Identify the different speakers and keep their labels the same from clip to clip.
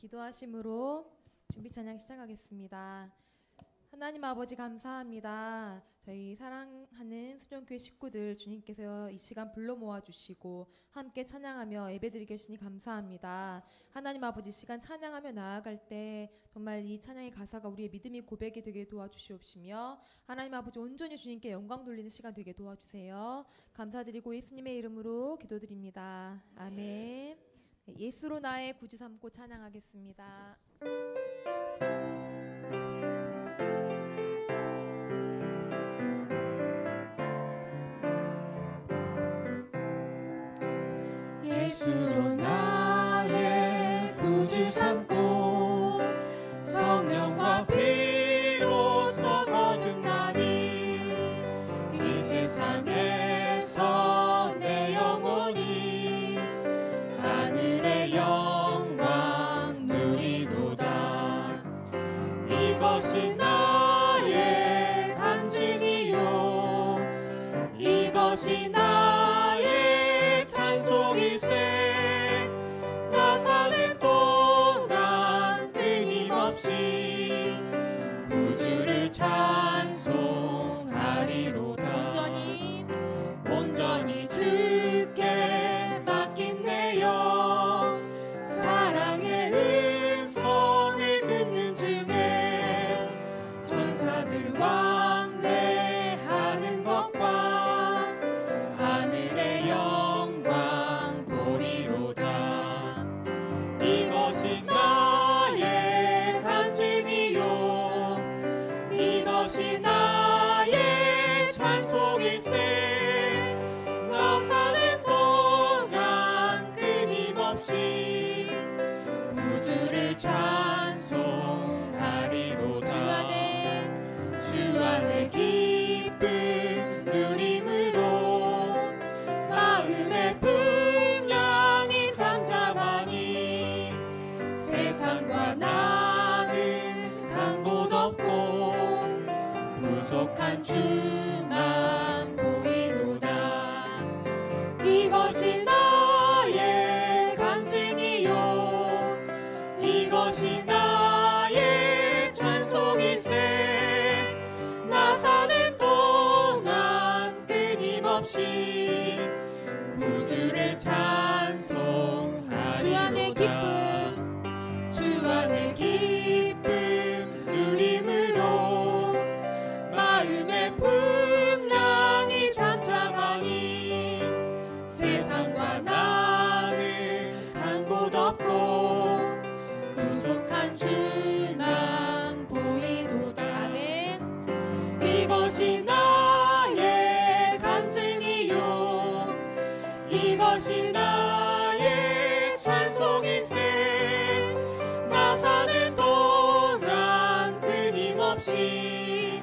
Speaker 1: 기도하심으로 준비 찬양 시작하겠습니다. 하나님 아버지 감사합니다. 저희 사랑하는 수련교회 식구들 주님께서 이 시간 불러 모아주시고 함께 찬양하며 예배드리게 하시니 감사합니다. 하나님 아버지 시간 찬양하며 나아갈 때 정말 이 찬양의 가사가 우리의 믿음이 고백이 되게 도와주시옵시며 하나님 아버지 온전히 주님께 영광 돌리는 시간 되게 도와주세요. 감사드리고 예수님의 이름으로 기도드립니다. 아멘. 예수로 나의 구주 삼고 찬양하겠습니다.
Speaker 2: 예수로 나의 구주 삼고 성령과 피로써 거듭나니 이 세상에서 내 영혼이 하늘의 영광 누리도다. 이것이 나의 간증이요 이것이 나의 찬송일세. 나 사는 동안 끊임없이 구주를 찬송하리로다. 온전히 주께 맡긴 내 영 사랑의 음성을 듣는 중에 천사들 왕래하는 것과 하늘의 영광 보리로다. 이것이 나의 간증이요 이것이 나의 찬송일세. 나 사는 동안 끊임없이 구주를 찬송하리로다. 주 안에 기쁨 누림으로 마음의 풍랑이 잠잠하니 세상과 나는 간 곳 없고 구속한 주만 보이도다. 이것이 나의 간증이요 이것이 나의 찬송일세. 나 사는 동안 끊임없이 구주를 찬송하리로다. 주 안의 기쁨 누림으로 마음의 풍랑이 잠잠하니 세상과 나는 간 곳 없고 구속한 주만 보이도다. 아멘. 이것이 나의 간증이요 이것이 나의 찬송일세. 나 사는 동안 끊임없이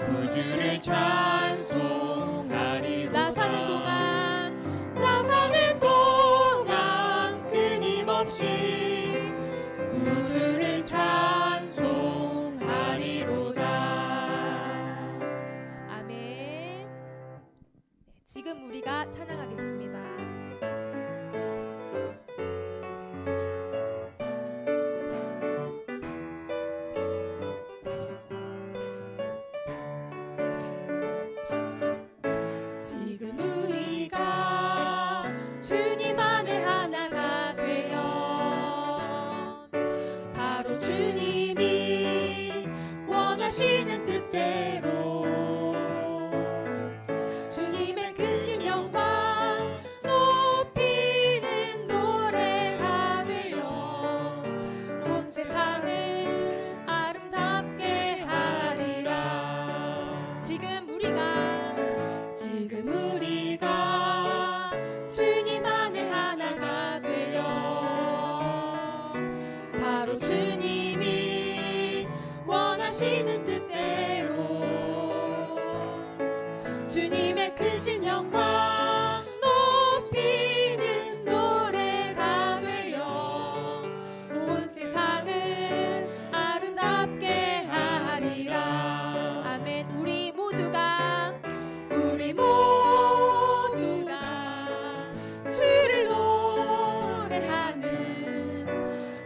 Speaker 2: 구주를 찬송하리로다. 나 사는 동안 끊임없이 구주를 찬송하리로다.
Speaker 1: 아멘. 네, 지금 우리가 찬양하겠습니다.
Speaker 2: 지금 우리가 주님 안에 하나가 되어 바로 주님이 원하시는 뜻대로 주님의 크신 영광 높이는 노래가 되어 온 세상을 아름답게 하리라. 지금 우리가 주님 안에 하나가 되어 바로 주님이 원하시는 뜻대로 주님의 크신 영광 높이는 노래가 되어 온 세상을 아름답게 하리라.
Speaker 1: 아멘. 우리 모두가
Speaker 2: 주를 노래하는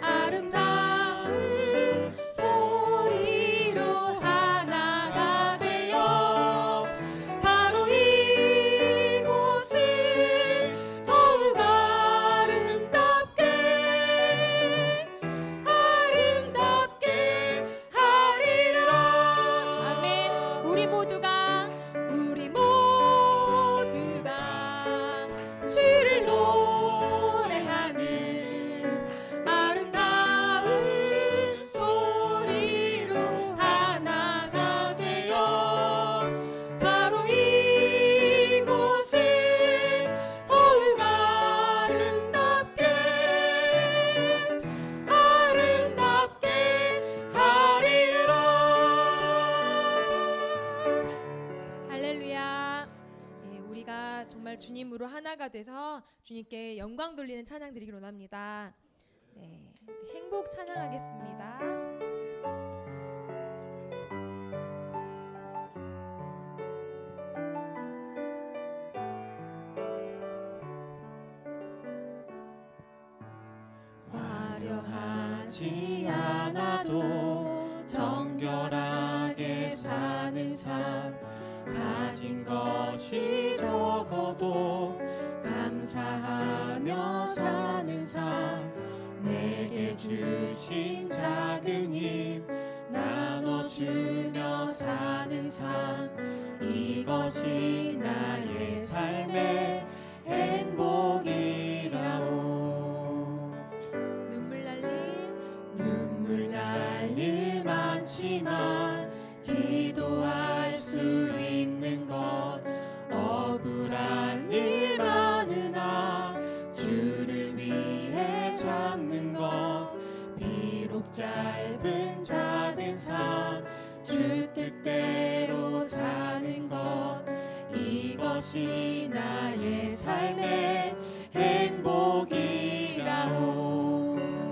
Speaker 2: 아름다운 우리 모두가 주를 노래하는 아름다운 소리로 하나가 되어 바로 이곳을 더욱 아름답게 하리라. 할렐루야. 우리가 정말 주님으로 하나가 돼서 주님께 영광 돌리는 찬양 드리기를 원합니다. 네, 행복 찬양하겠습니다.
Speaker 3: 화려하지 않아도 정결하게 사는 삶, 가진 것이 적어도 감사하며 사는 삶, 내게 주신 작은 힘 나눠주며 사는 삶, 이것이 나의 삶의 행복이라오. 눈물 날 일 많지만 기도할 수 있는 것, 억울한 일 많으나 주를 위해 참는 것, 비록 짧은 작은 삶 주 뜻대로 사는 것, 이것이 나의 삶의 행복이라오.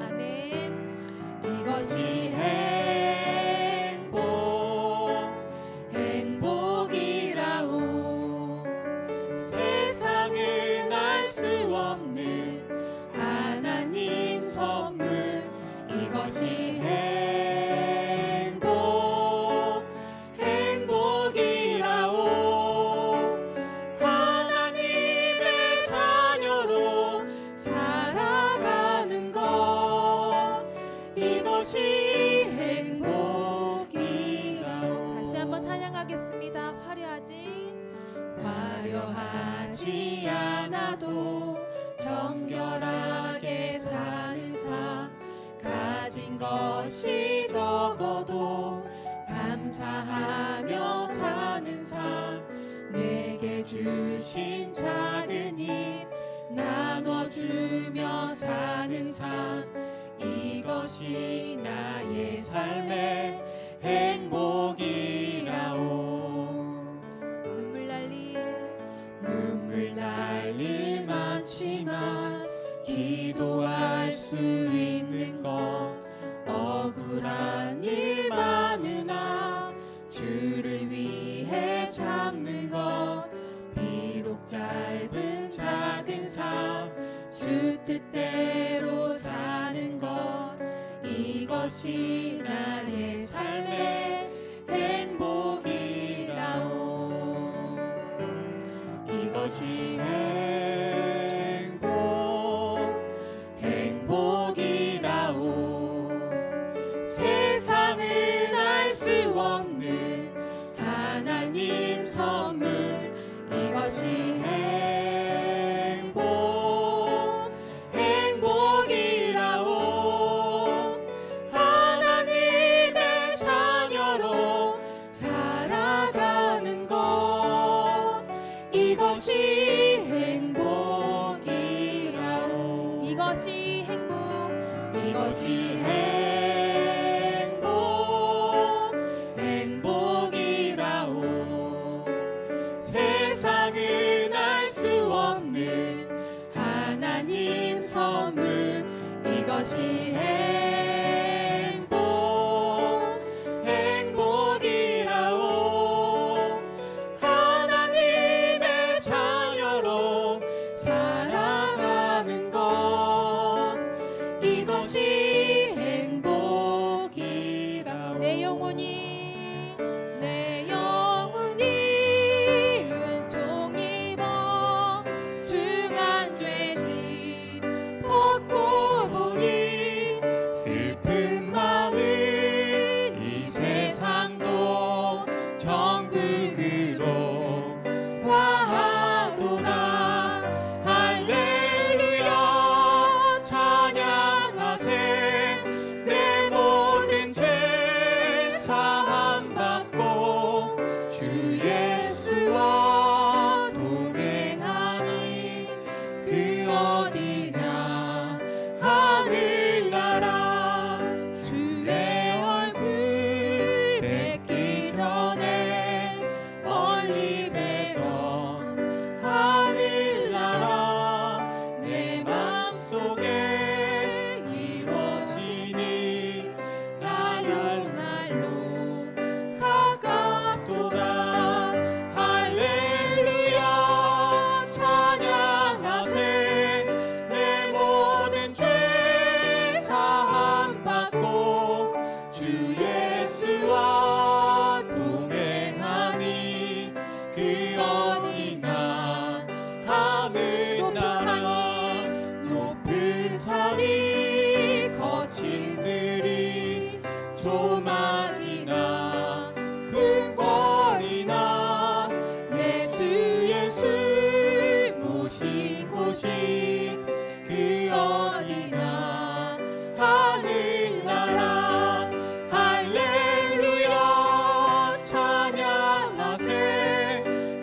Speaker 2: 아멘.
Speaker 3: 이것이 행복이라오. 세상은 알 수 없는 하나님 선물, 이것이 행복이라오. 하나님의 자녀로 살아가는 것, 이것이 행복이라오.
Speaker 2: 다시 한번 찬양하겠습니다.
Speaker 3: 화려하지 않아도 정결하게 사는 삶, 가진 것이 적어도 감사하며 사는 삶, 내게 주신 작은 힘 나눠주며 사는 삶, 이것이 나의 삶의 행복이라오. 눈물 날 일 많지만 기도할 수 있는 것, 억울한 일 많으나 주를 위해 참는 것, 비록 짧은 작은 삶 주 뜻대로 사는 것, 이것이 나의 삶의 행복이라오. 이것이 행복이라오. 세상은 알 수 없는 하나님 선물, 이것이 행복이라오. 하나님의 자녀로 살아가는 것, 이것이 행복이라오.
Speaker 2: 이것이
Speaker 3: 행복이라오. 세상은 알 수 없는 하나님 선물, 이것이 행복이라오. 하나님의 자녀로 살아가는 것, 이것이 행복이라오.
Speaker 2: 내 영혼이 은총 입어 중한 죄짐 벗고 보니
Speaker 3: 극으로 화하도다. 할렐루야 찬양하세. 내 모든 죄 사함 받고 주 예수와 동행하니 그 어디나 하늘나라. 주의 얼굴 뵙기 전에 멀리 뵈던 하늘나라. 내 맘속에 이루어지니 날로 날로 가깝도다. 할렐루야 찬양하세. 내 모든 죄 사함 받고 주 예수와 동행하니 그 어디나 하늘나라. 높은 산이 거친 들이 조막이나 궁궐이나 내 주 예수 모신 곳이 그 어디나 하늘나라. 할렐루야 찬양하세.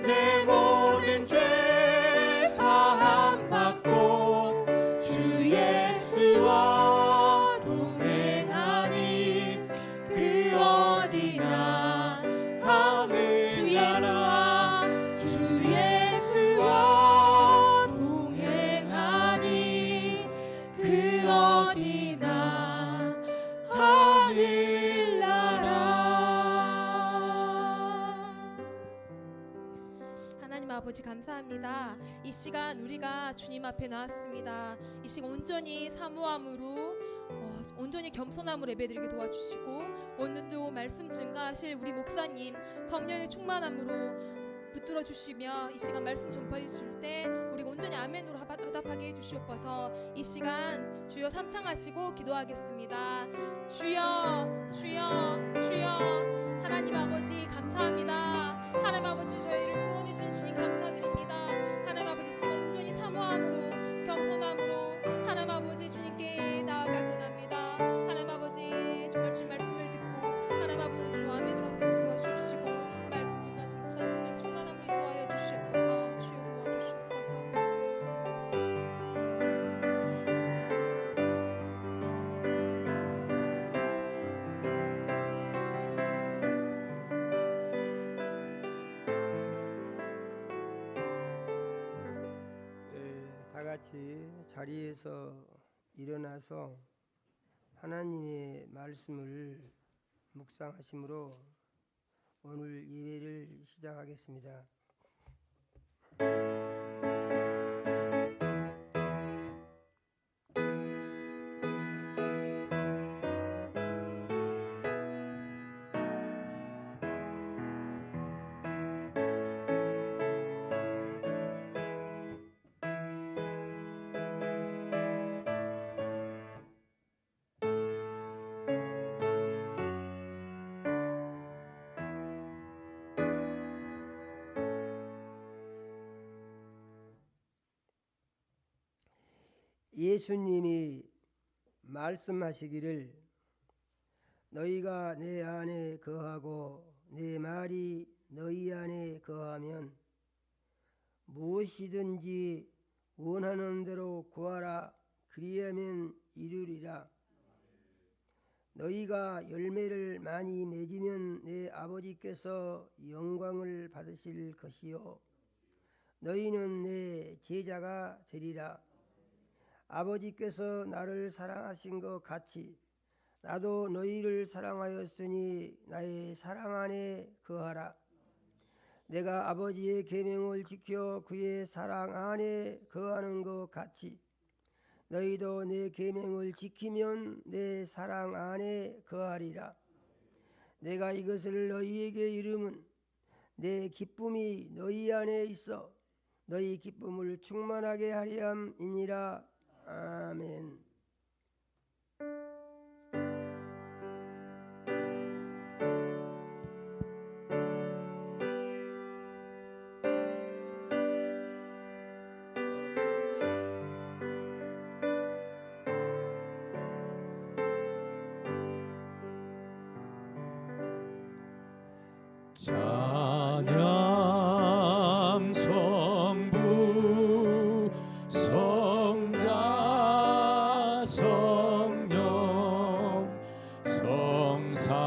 Speaker 3: 내 모든 죄 사함 받고 주 예수와 동행하니 그 어디나 하늘나라. 주 예수와 동행하니 그 어디나 하늘나라.
Speaker 2: 하나님 아버지 감사합니다. 이 시간 우리가 주님 앞에 나왔습니다. 이 시간 온전히 사모함으로 온전히 겸손함으로 예배드리게 도와주시고 오늘도 말씀 증가하실 우리 목사님 성령의 충만함으로 붙들어 주시며 이 시간 말씀 전파해 주실 때 우리가 온전히 아멘으로 화답하게 해주시옵소서. 이 시간 주여 삼창하시고 기도하겠습니다. 주여 주여 주여. 하나님 아버지 감사합니다. 하나님 아버지 저희를 구원해 주신 주님 감사드립니다. 하나님 아버지 시간 온전히 사모함으로 겸손함으로 하나님 아버지 주님께 나아가기 원합니다. 하나님 아버지 정말 주님 말씀을 듣고 하나님 아버지 주님 아멘으로 합당하게 도와주시고 말씀 증가하신 목사님 성령 충만함으로 인도하여 주시옵소서. 주여 도와주시옵소서.
Speaker 4: 다 같이 자리에서 일어나서 하나님의 말씀을 묵상하심으로 오늘 예배를 시작하겠습니다. 예수님이 말씀하시기를 너희가 내 안에 거하고 내 말이 너희 안에 거하면 무엇이든지 원하는 대로 구하라. 그리하면 이루리라. 너희가 열매를 많이 맺으면 내 아버지께서 영광을 받으실 것이요 너희는 내 제자가 되리라. 아버지께서 나를 사랑하신 것 같이 나도 너희를 사랑하였으니 나의 사랑 안에 거하라. 내가 아버지의 계명을 지켜 그의 사랑 안에 거하는 것 같이 너희도 내 계명을 지키면 내 사랑 안에 거하리라. 내가 이것을 너희에게 이름은 내 기쁨이 너희 안에 있어 너희 기쁨을 충만하게 하려 함이니라. 아멘.
Speaker 3: 찬양 성부 성자 성령 성삼위일체께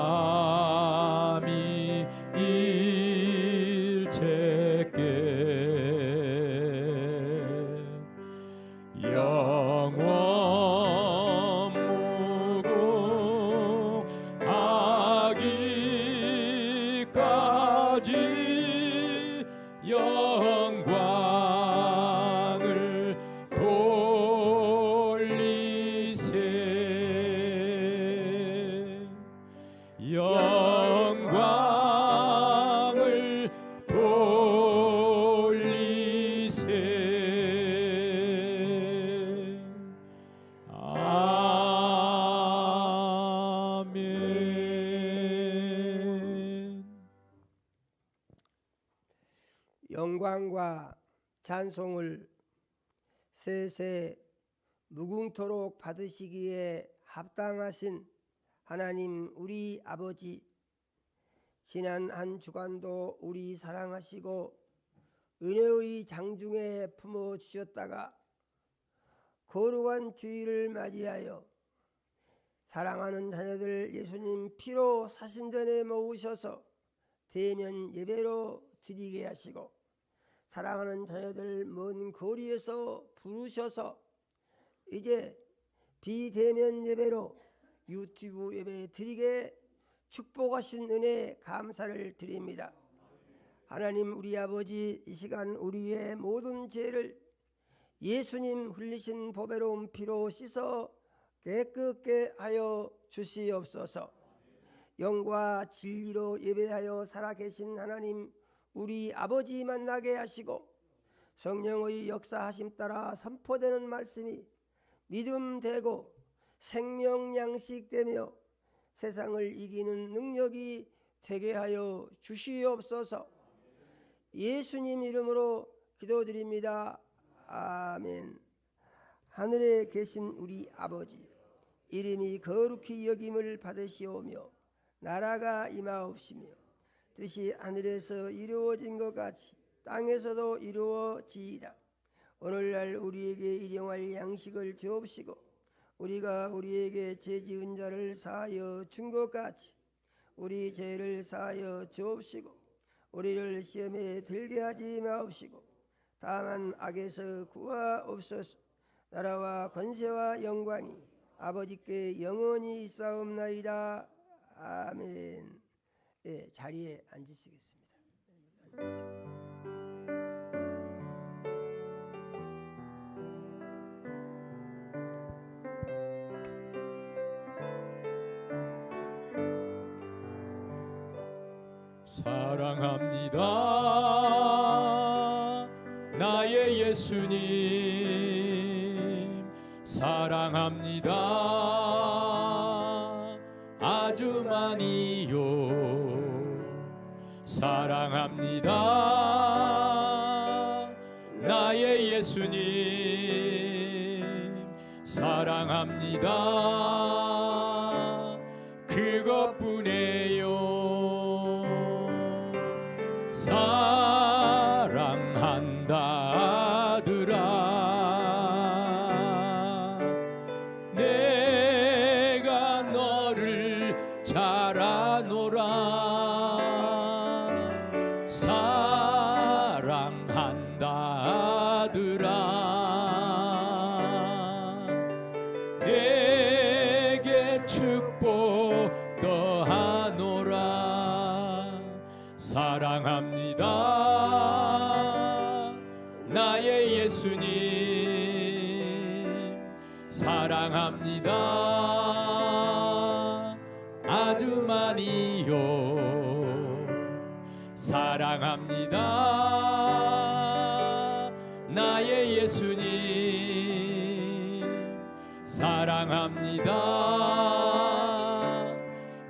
Speaker 3: 영원 무궁하기까지 영광을 돌리세 영광을 돌리세 아멘.
Speaker 4: 영광과 찬송을 세세 무궁토록 받으시기에 합당하신 하나님 우리 아버지, 지난 한 주간도 우리 사랑하시고 은혜의 장중에 품어주셨다가 거룩한 주일을 맞이하여 사랑하는 자녀들 예수님 피로 사신전에 모으셔서 대면 예배로 드리게 하시고, 사랑하는 자녀들 먼 거리에서 부르셔서 이제 비대면 예배로 유튜브 예배 드리게 축복하신 은혜 감사를 드립니다. 하나님 우리 아버지, 이 시간 우리의 모든 죄를 예수님 흘리신 보배로운 피로 씻어 깨끗게 하여 주시옵소서. 영과 진리로 예배하여 살아계신 하나님 우리 아버지 만나게 하시고, 성령의 역사하심 따라 선포되는 말씀이 믿음되고 생명양식되며 세상을 이기는 능력이 되게 하여 주시옵소서. 예수님 이름으로 기도드립니다. 아멘. 하늘에 계신 우리 아버지, 이름이 거룩히 여김을 받으시오며 나라가 임하옵시며 뜻이 하늘에서 이루어진 것 같이 땅에서도 이루어지이다. 오늘날 우리에게 일용할 양식을 주옵시고, 우리가 우리에게 죄 지은 자를 사하여 준 것 같이 우리 죄를 사하여 주옵시고, 우리를 시험에 들게 하지 마옵시고 다만 악에서 구하옵소서. 나라와 권세와 영광이 아버지께 영원히 있사옵나이다. 아멘. 예, 자리에 앉으시겠습니다.
Speaker 3: 사랑합니다 나의 예수님, 사랑합니다 아주 많이요. 사랑합니다 나의 예수님, 사랑합니다 그것뿐이에요. 사랑한다 아들아, 내가 너를 잘 아노라. 사랑한다 아들아, 내게 축복 더하노라. 사랑합니다 나의 예수님, 사랑합니다 아주 많이요. 사랑합니다 나의 예수님, 사랑합니다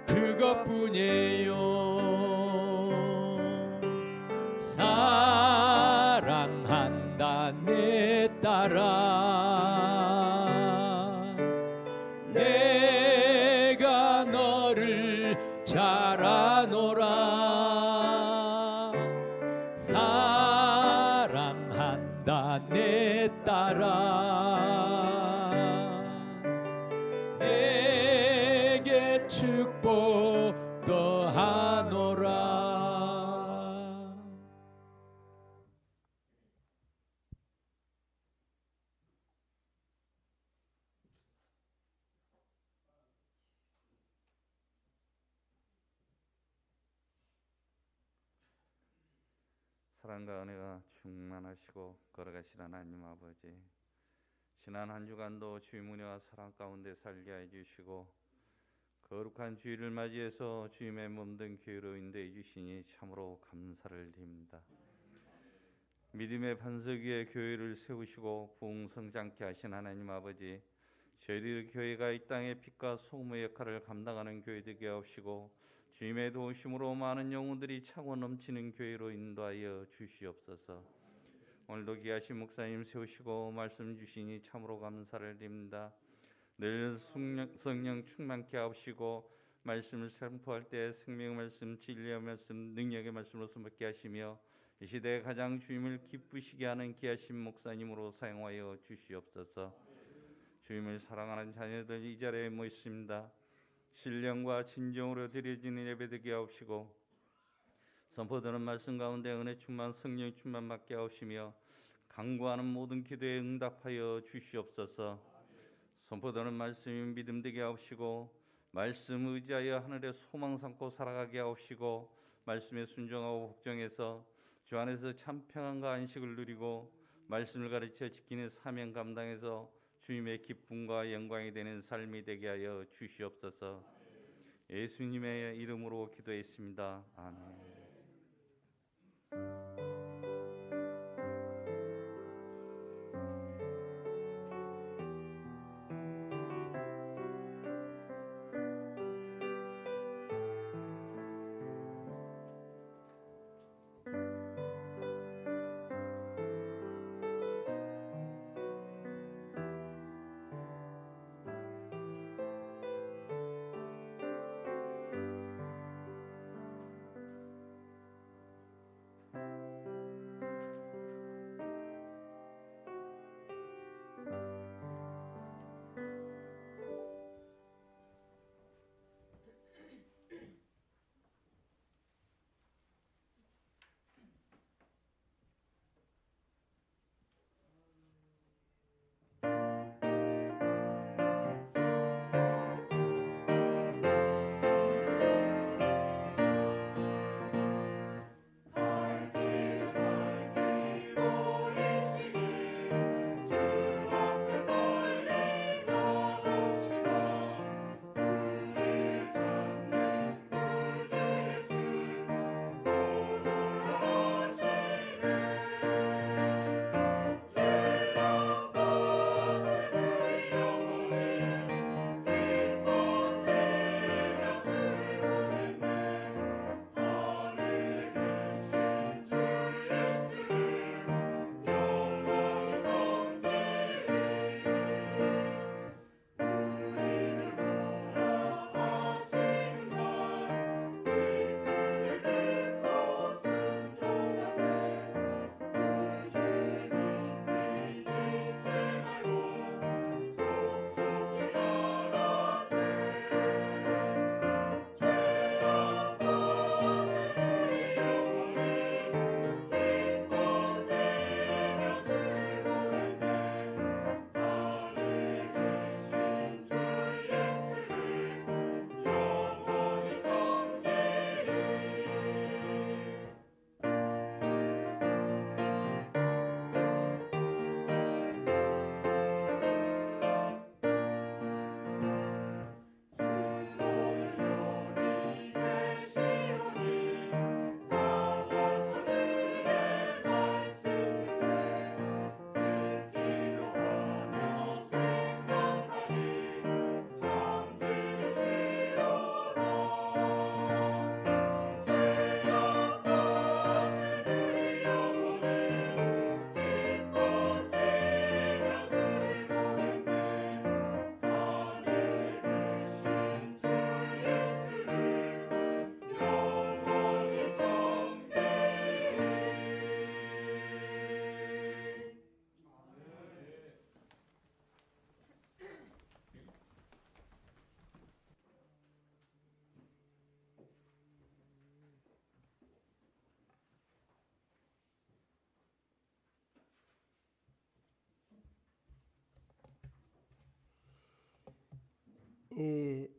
Speaker 3: 그것뿐이에요. 사랑한다 내 딸아, 내가 너를 잘 아노라. 내 딸아 내게 축복 더하노라.
Speaker 5: 사랑과 은혜가 충만하시고 걸어가신 하나님 아버지, 지난 한 주간도 주의 은혜와 사랑 가운데 살게 해주시고 거룩한 주일을 맞이해서 주님의 몸된 교회로 인도해 주시니 참으로 감사를 드립니다. 믿음의 반석 위에 교회를 세우시고 부흥성장케 하신 하나님 아버지, 저희들 교회가 이 땅의 빛과 소금의 역할을 감당하는 교회 되게 하시고 주님의 도우심으로 많은 영혼들이 차고 넘치는 교회로 인도하여 주시옵소서. 오늘도 귀하신 목사님 세우시고 말씀 주시니 참으로 감사를 드립니다. 늘 성령 충만케 하시고 말씀을 선포할 때 생명의 말씀, 진리의 말씀, 능력의 말씀으로 선포케 하시며 이 시대에 가장 주님을 기쁘시게 하는 귀하신 목사님으로 사용하여 주시옵소서. 주님을 사랑하는 자녀들 이 자리에 모였습니다. 신령과 진정으로 드려지는 예배 되게 하옵시고 선포되는 말씀 가운데 은혜 충만 성령 충만 받게 하옵시며 간구하는 모든 기도에 응답하여 주시옵소서. 선포되는 말씀이 믿음 되게 하옵시고 말씀 의지하여 하늘에 소망 삼고 살아가게 하옵시고 말씀에 순종하고 복종해서 주 안에서 참 평안과 안식을 누리고 말씀을 가르쳐 지키는 사명 감당해서 주님의 기쁨과 영광이 되는 삶이 되게 하여 주시옵소서. 예수님의 이름으로 기도했습니다. 아멘.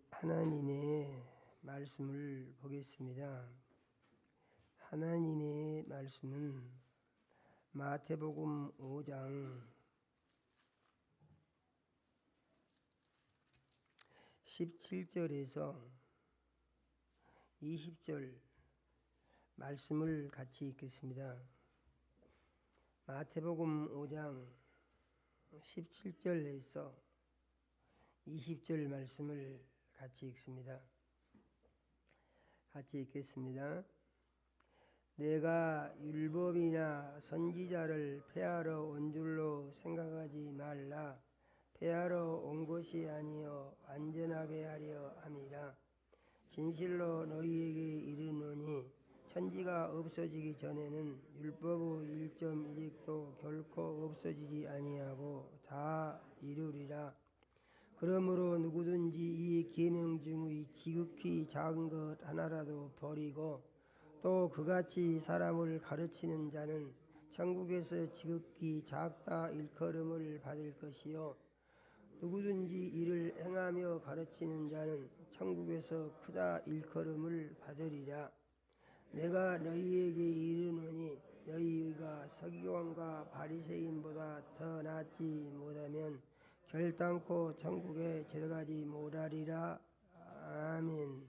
Speaker 4: 하나님의 말씀을 보겠습니다. 하나님의 말씀은 마태복음 5장 17절에서 20절 말씀을 같이 읽겠습니다. 마태복음 5장 17절에서 20절 말씀을 같이 읽습니다. 같이 읽겠습니다. 내가 율법이나 선지자를 폐하러 온 줄로 생각하지 말라. 폐하러 온 것이 아니요 완전하게 하려 함이라. 진실로 너희에게 이르노니 천지가 없어지기 전에는 율법의 1.1획도 결코 없어지지 아니하고 다 이루리라. 그러므로 누구든지 이 계명 중의 지극히 작은 것 하나라도 버리고 또 그같이 사람을 가르치는 자는 천국에서 지극히 작다 일컬음을 받을 것이요 누구든지 이를 행하며 가르치는 자는 천국에서 크다 일컬음을 받으리라. 내가 너희에게 이르노니 너희가 서기관과 바리새인보다 더 낫지 못하면 결단코 천국에 들어가지 못하리라. 아멘.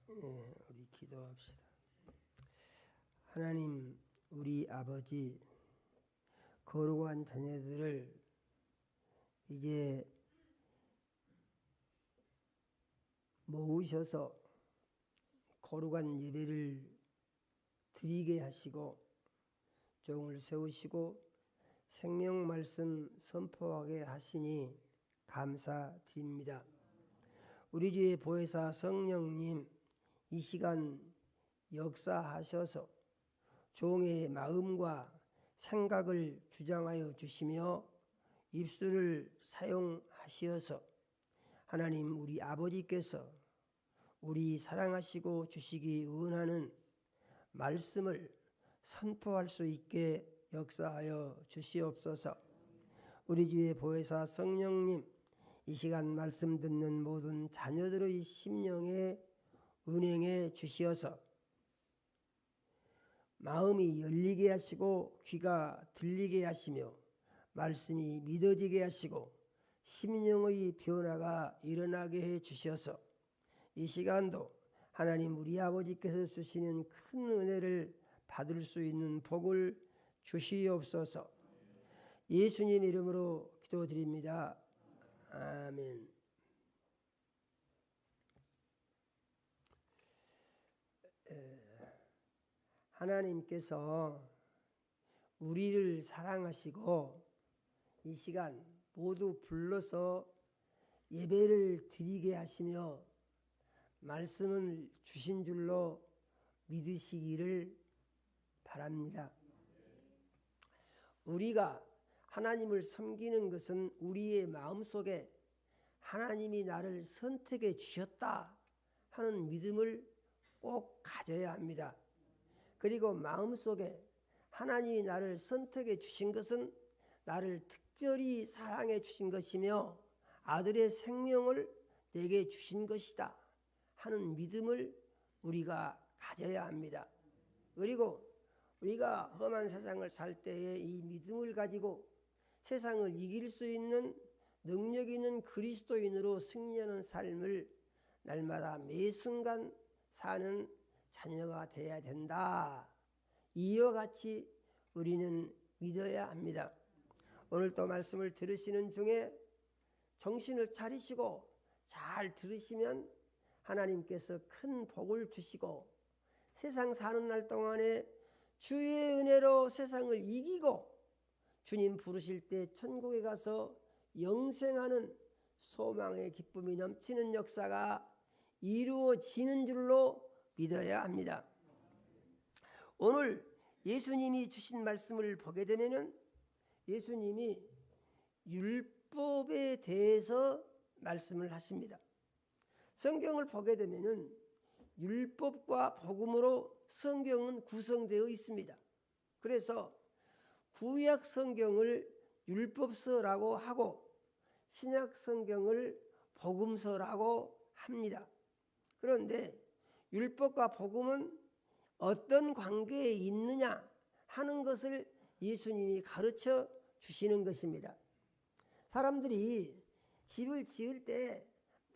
Speaker 4: 우리 기도합시다. 하나님, 우리 아버지, 거룩한 자녀들을 이제 모으셔서 거룩한 예배를 드리게 하시고 종을 세우시고 생명 말씀 선포하게 하시니 감사드립니다. 우리 주의 보혜사 성령님, 이 시간 역사하셔서 종의 마음과 생각을 주장하여 주시며 입술을 사용하시어서 하나님 우리 아버지께서 우리 사랑하시고 주시기 원하는 말씀을 선포할 수 있게 역사하여 주시옵소서. 우리 주의 보혜사 성령님, 이 시간 말씀 듣는 모든 자녀들의 심령에 은행해 주시어서 마음이 열리게 하시고 귀가 들리게 하시며 말씀이 믿어지게 하시고 심령의 변화가 일어나게 해 주셔서 이 시간도 하나님 우리 아버지께서 주시는 큰 은혜를 받을 수 있는 복을 주시옵소서. 예수님 이름으로 기도드립니다. 아멘. 하나님께서 우리를 사랑하시고 이 시간 모두 불러서 예배를 드리게 하시며 말씀을 주신 줄로 믿으시기를 바랍니다. 우리가 하나님을 섬기는 것은 우리의 마음속에 하나님이 나를 선택해 주셨다 하는 믿음을 꼭 가져야 합니다. 그리고 마음속에 하나님이 나를 선택해 주신 것은 나를 특별히 사랑해 주신 것이며 아들의 생명을 내게 주신 것이다 하는 믿음을 우리가 가져야 합니다. 그리고 우리가 험한 세상을 살 때에 이 믿음을 가지고 세상을 이길 수 있는 능력 있는 그리스도인으로 승리하는 삶을 날마다 매 순간 사는 자녀가 되어야 된다. 이와 같이 우리는 믿어야 합니다. 오늘 또 말씀을 들으시는 중에 정신을 차리시고 잘 들으시면 하나님께서 큰 복을 주시고 세상 사는 날 동안에 주의 은혜로 세상을 이기고 주님 부르실 때 천국에 가서 영생하는 소망의 기쁨이 넘치는 역사가 이루어지는 줄로 믿어야 합니다. 오늘 예수님이 주신 말씀을 보게 되면은 예수님이 율법에 대해서 말씀을 하십니다. 성경을 보게 되면은 율법과 복음으로 성경은 구성되어 있습니다. 그래서 구약 성경을 율법서라고 하고 신약 성경을 복음서라고 합니다. 그런데 율법과 복음은 어떤 관계에 있느냐 하는 것을 예수님이 가르쳐 주시는 것입니다. 사람들이 집을 지을 때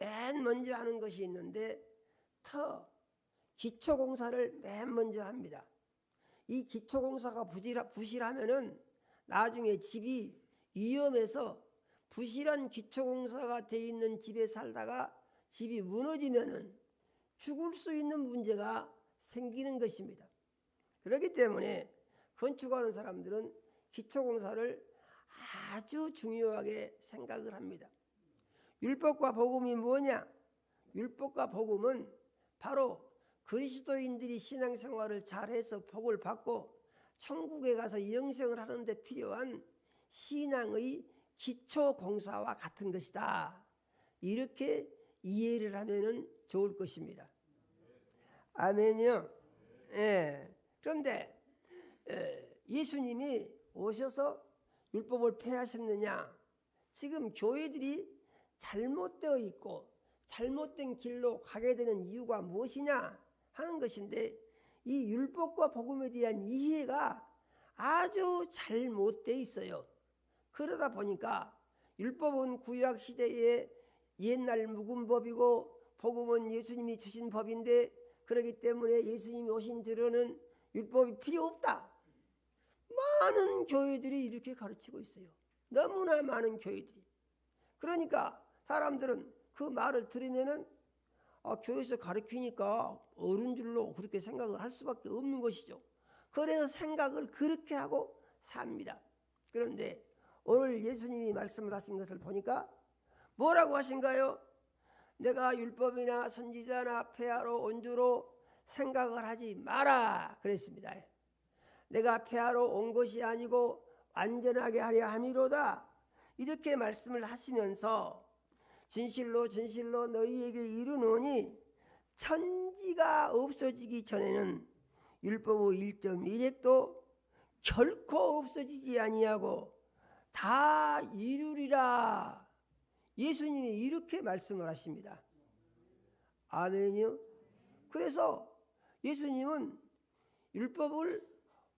Speaker 4: 맨 먼저 하는 것이 있는데 기초공사를 맨 먼저 합니다. 이 기초공사가 부실하면은 나중에 집이 위험해서 부실한 기초공사가 돼 있는 집에 살다가 집이 무너지면은 죽을 수 있는 문제가 생기는 것입니다. 그렇기 때문에 건축하는 사람들은 기초공사를 아주 중요하게 생각을 합니다. 율법과 복음이 뭐냐? 율법과 복음은 바로 그리스도인들이 신앙생활을 잘해서 복을 받고 천국에 가서 영생을 하는 데 필요한 신앙의 기초공사와 같은 것이다. 이렇게 이해를 하면 좋을 것입니다. 아멘이요. 예. 그런데 예수님이 오셔서 율법을 폐하셨느냐? 지금 교회들이 잘못되어 있고 잘못된 길로 가게 되는 이유가 무엇이냐 하는 것인데, 이 율법과 복음에 대한 이해가 아주 잘못되어 있어요. 그러다 보니까 율법은 구약 시대의 옛날 묵은 법이고 복음은 예수님이 주신 법인데, 그렇기 때문에 예수님이 오신 뒤로는 율법이 필요 없다. 많은 교회들이 이렇게 가르치고 있어요. 너무나 많은 교회들이. 그러니까 사람들은 그 말을 들으면은 교회에서 가르치니까 옳은 줄로 그렇게 생각을 할 수밖에 없는 것이죠. 그래서 생각을 그렇게 하고 삽니다. 그런데 오늘 예수님이 말씀을 하신 것을 보니까 뭐라고 하신가요? 내가 율법이나 선지자나 폐하러 온 줄로 생각을 하지 마라 그랬습니다. 내가 폐하러 온 것이 아니고 완전하게 하려 함이로다, 이렇게 말씀을 하시면서 진실로 진실로 너희에게 이르노니 천지가 없어지기 전에는 율법의 1.1획도 결코 없어지지 아니하고 다 이루리라. 예수님이 이렇게 말씀을 하십니다. 아멘이요. 그래서 예수님은 율법을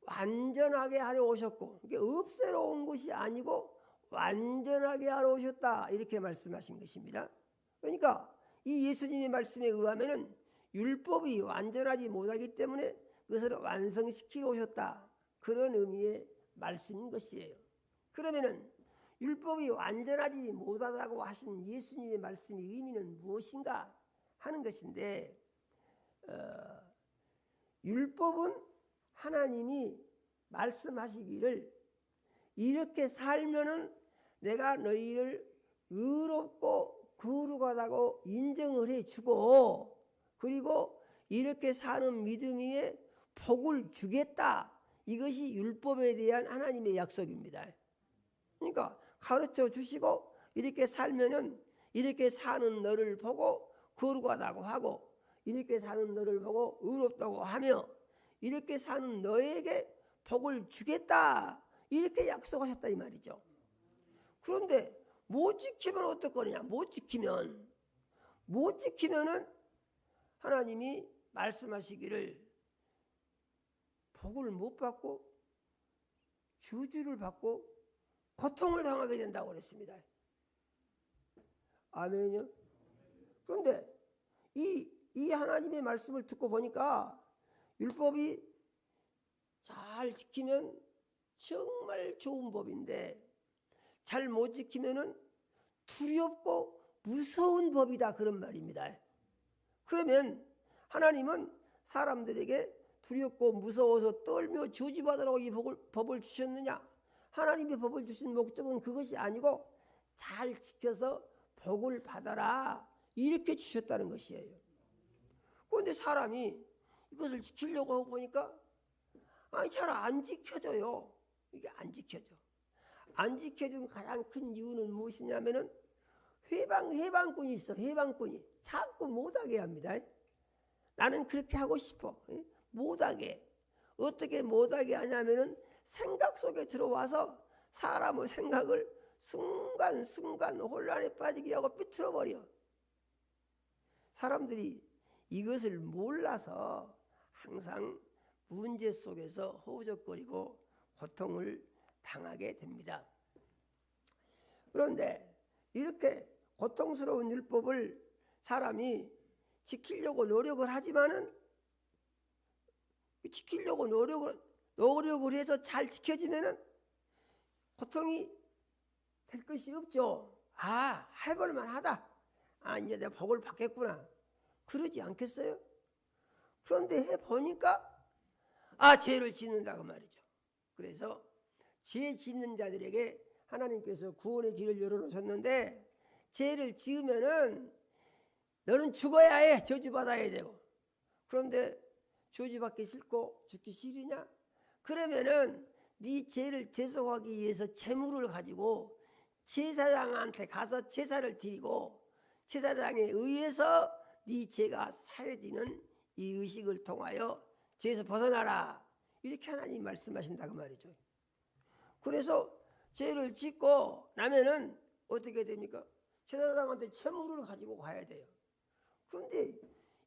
Speaker 4: 완전하게 하려 오셨고, 이게 없애러 온 것이 아니고 완전하게 하러 오셨다, 이렇게 말씀하신 것입니다. 그러니까 이 예수님의 말씀에 의하면은 율법이 완전하지 못하기 때문에 그것을 완성시키러 오셨다, 그런 의미의 말씀인 것이에요. 그러면은 율법이 완전하지 못하다고 하신 예수님의 말씀의 의미는 무엇인가 하는 것인데, 율법은 하나님이 말씀하시기를 이렇게 살면은 내가 너희를 의롭고 거룩하다고 인정을 해주고, 그리고 이렇게 사는 믿음 위에 복을 주겠다, 이것이 율법에 대한 하나님의 약속입니다. 그러니까 가르쳐 주시고 이렇게 살면은 이렇게 사는 너를 보고 거룩하다고 하고, 이렇게 사는 너를 보고 의롭다고 하며, 이렇게 사는 너에게 복을 주겠다, 이렇게 약속하셨다 이 말이죠. 그런데 못 지키면 어떨 거냐? 못 지키면은 하나님이 말씀하시기를 복을 못 받고 저주를 받고 고통을 당하게 된다고 그랬습니다. 아멘요. 그런데 이 하나님의 말씀을 듣고 보니까 율법이 잘 지키면 정말 좋은 법인데 잘 못 지키면은 두렵고 무서운 법이다, 그런 말입니다. 그러면 하나님은 사람들에게 두렵고 무서워서 떨며 저주받으라고 이 법을 주셨느냐? 하나님의 법을 주신 목적은 그것이 아니고 잘 지켜서 복을 받아라, 이렇게 주셨다는 것이에요. 그런데 사람이 이것을 지키려고 하고 보니까 잘 안 지켜져요. 이게 안 지켜져. 안 지켜준 가장 큰 이유는 무엇이냐면은 해방꾼이 있어. 해방꾼이 자꾸 못하게 합니다. 나는 그렇게 하고 싶어. 못하게. 어떻게 못하게 하냐면은 생각 속에 들어와서 사람의 생각을 순간순간 혼란에 빠지게 하고 삐뚤어버려. 사람들이 이것을 몰라서 항상 문제 속에서 허우적거리고 고통을 당하게 됩니다. 그런데 이렇게 고통스러운 율법을 사람이 지키려고 노력을 하지만은 지키려고 노력을 해서 잘 지켜지면은 고통이 될 것이 없죠. 아, 해볼만 하다. 아, 이제 내가 복을 받겠구나. 그러지 않겠어요? 그런데 해보니까 죄를 짓는다고 말이죠. 그래서 죄 짓는 자들에게 하나님께서 구원의 길을 열어놓으셨는데, 죄를 지으면은 너는 죽어야 해. 저주받아야 되고. 그런데 저주받기 싫고 죽기 싫으냐? 그러면은 네 죄를 대속하기 위해서 재물을 가지고 제사장한테 가서 제사를 드리고 제사장에 의해서 네 죄가 사해지는 이 의식을 통하여 죄에서 벗어나라. 이렇게 하나님 말씀하신다고 말이죠. 그래서 죄를 짓고 나면은 어떻게 됩니까? 제사장한테 재물을 가지고 가야 돼요. 그런데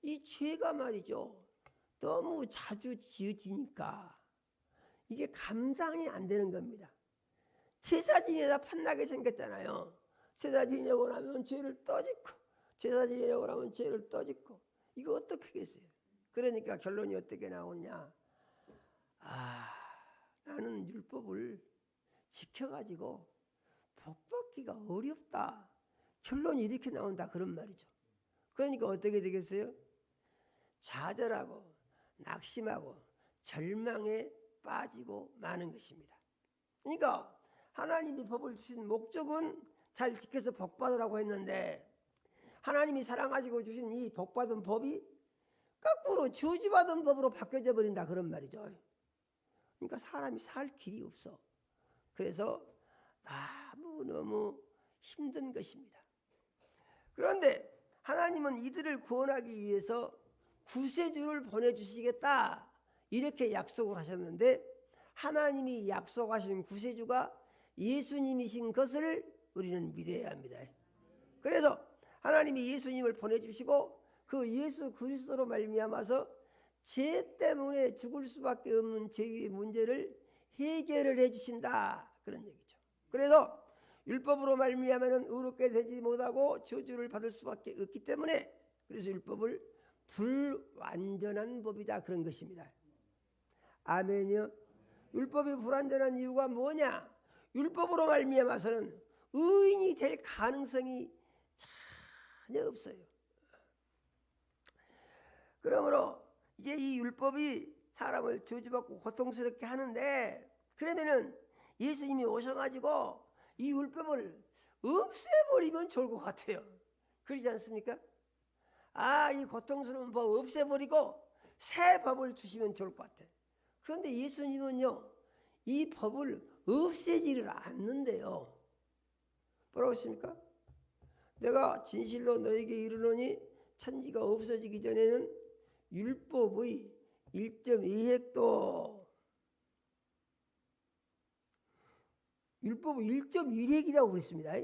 Speaker 4: 이 죄가 말이죠, 너무 자주 지어지니까 이게 감당이 안 되는 겁니다. 제사 지내다 판나게 생겼잖아요. 제사 지내고 나면 죄를 떠짓고, 제사 지내고 나면 죄를 떠짓고, 이거 어떻게 하겠어요? 그러니까 결론이 어떻게 나오냐? 나는 율법을 지켜가지고 복 받기가 어렵다. 결론이 이렇게 나온다, 그런 말이죠. 그러니까 어떻게 되겠어요? 좌절하고 낙심하고 절망에 빠지고 마는 것입니다. 그러니까 하나님이 법을 주신 목적은 잘 지켜서 복 받으라고 했는데, 하나님이 사랑하시고 주신 이 복 받은 법이 거꾸로 저주받은 법으로 바뀌어져 버린다, 그런 말이죠. 그러니까 사람이 살 길이 없어. 그래서 너무너무 힘든 것입니다. 그런데 하나님은 이들을 구원하기 위해서 구세주를 보내주시겠다, 이렇게 약속을 하셨는데, 하나님이 약속하신 구세주가 예수님이신 것을 우리는 믿어야 합니다. 그래서 하나님이 예수님을 보내주시고 그 예수 그리스도로 말미암아서 죄 때문에 죽을 수밖에 없는 죄의 문제를 해결을 해주신다, 그런 얘기죠. 그래서 율법으로 말미암아는 의롭게 되지 못하고 저주를 받을 수밖에 없기 때문에, 그래서 율법을 불완전한 법이다, 그런 것입니다. 아멘이요. 율법이 불완전한 이유가 뭐냐? 율법으로 말미암아서는 의인이 될 가능성이 전혀 없어요. 그러므로 이제 이 율법이 사람을 저주받고 고통스럽게 하는데, 그러면은 예수님이 오셔가지고 이 율법을 없애버리면 좋을 것 같아요. 그러지 않습니까? 이 고통스러운 법 없애버리고 새 법을 주시면 좋을 것 같아요. 그런데 예수님은요, 이 법을 없애지를 않는데요. 뭐라고 했습니까? 내가 진실로 너에게 이르노니 천지가 없어지기 전에는 율법의 1.1획도, 율법의 1.1획이라고 그랬습니다.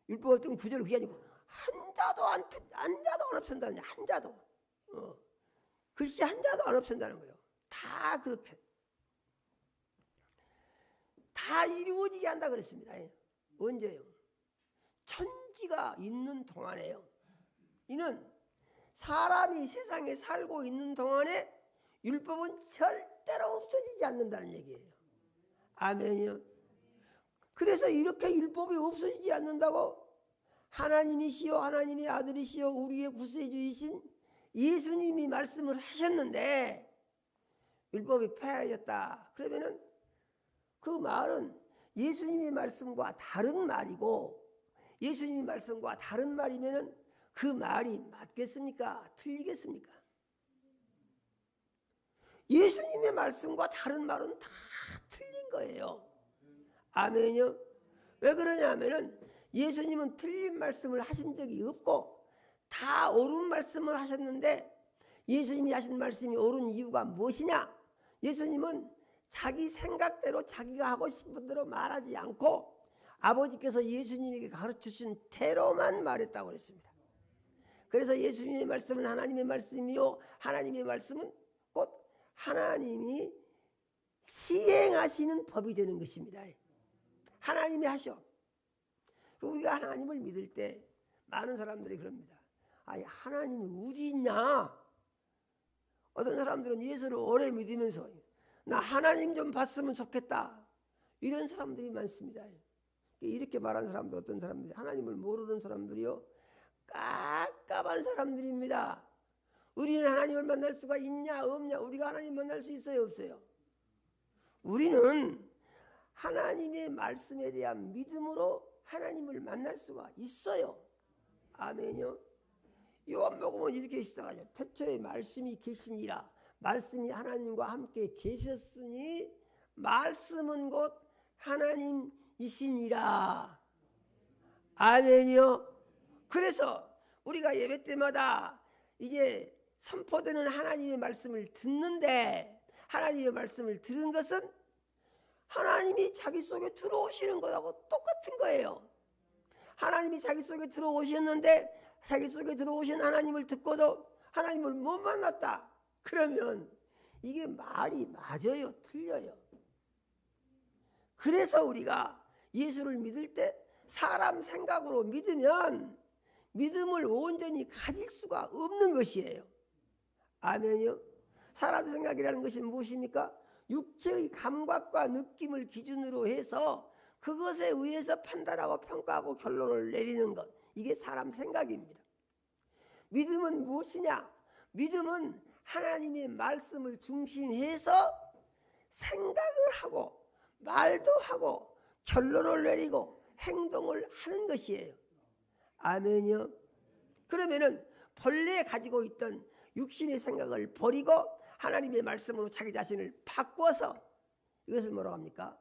Speaker 4: 율법 어떤 구절을 그게 아니고 한자도 안 없앤다는, 한자도 글씨 한자도 안 없앤다는 거예요. 다 그렇게 다 이루어지게 한다 그랬습니다. 언제요? 천지가 있는 동안에요. 이는 사람이 세상에 살고 있는 동안에 율법은 절대로 없어지지 않는다는 얘기예요. 아멘이요. 그래서 이렇게 율법이 없어지지 않는다고 하나님이시여 하나님의 아들이시여 우리의 구세주이신 예수님이 말씀을 하셨는데, 율법이 폐하였다 그러면은 그 말은 예수님의 말씀과 다른 말이고, 예수님의 말씀과 다른 말이면은 그 말이 맞겠습니까? 틀리겠습니까? 예수님의 말씀과 다른 말은 다 틀린 거예요. 아멘요. 왜 그러냐면은 예수님은 틀린 말씀을 하신 적이 없고 다 옳은 말씀을 하셨는데, 예수님이 하신 말씀이 옳은 이유가 무엇이냐? 예수님은 자기 생각대로 자기가 하고 싶은 대로 말하지 않고 아버지께서 예수님에게 가르쳐주신 대로만 말했다고 그랬습니다. 그래서 예수님의 말씀은 하나님의 말씀이요 하나님의 말씀은 곧 하나님이 시행하시는 법이 되는 것입니다. 하나님이 하셔. 우리가 하나님을 믿을 때 많은 사람들이 그럽니다. 아니 하나님이 어디 있냐? 어떤 사람들은 예수를 오래 믿으면서 나 하나님 좀 봤으면 좋겠다 이런 사람들이 많습니다. 이렇게 말하는 사람들 어떤 사람들이 하나님을 모르는 사람들이요 깝깝한 사람들입니다. 우리는 하나님을 만날 수가 있냐 없냐? 우리가 하나님 만날 수 있어요 없어요? 우리는 하나님의 말씀에 대한 믿음으로 하나님을 만날 수가 있어요. 아멘요. 요한복음은 이렇게 시작하죠. 태초에 말씀이 계시니라. 말씀이 하나님과 함께 계셨으니 말씀은 곧 하나님이시니라. 아멘요. 그래서 우리가 예배 때마다 이제 선포되는 하나님의 말씀을 듣는데 하나님의 말씀을 들은 것은 하나님이 자기 속에 들어오시는 것하고 똑같은 거예요. 하나님이 자기 속에 들어오셨는데 자기 속에 들어오신 하나님을 듣고도 하나님을 못 만났다. 그러면 이게 말이 맞아요? 틀려요? 그래서 우리가 예수를 믿을 때 사람 생각으로 믿으면 믿음을 온전히 가질 수가 없는 것이에요. 아멘요. 사람 생각이라는 것이 무엇입니까? 육체의 감각과 느낌을 기준으로 해서 그것에 의해서 판단하고 평가하고 결론을 내리는 것, 이게 사람 생각입니다. 믿음은 무엇이냐? 믿음은 하나님의 말씀을 중심해서 생각을 하고 말도 하고 결론을 내리고 행동을 하는 것이에요. 아멘요. 그러면은 본래 가지고 있던 육신의 생각을 버리고 하나님의 말씀으로 자기 자신을 바꿔서 이것을 뭐라고 합니까?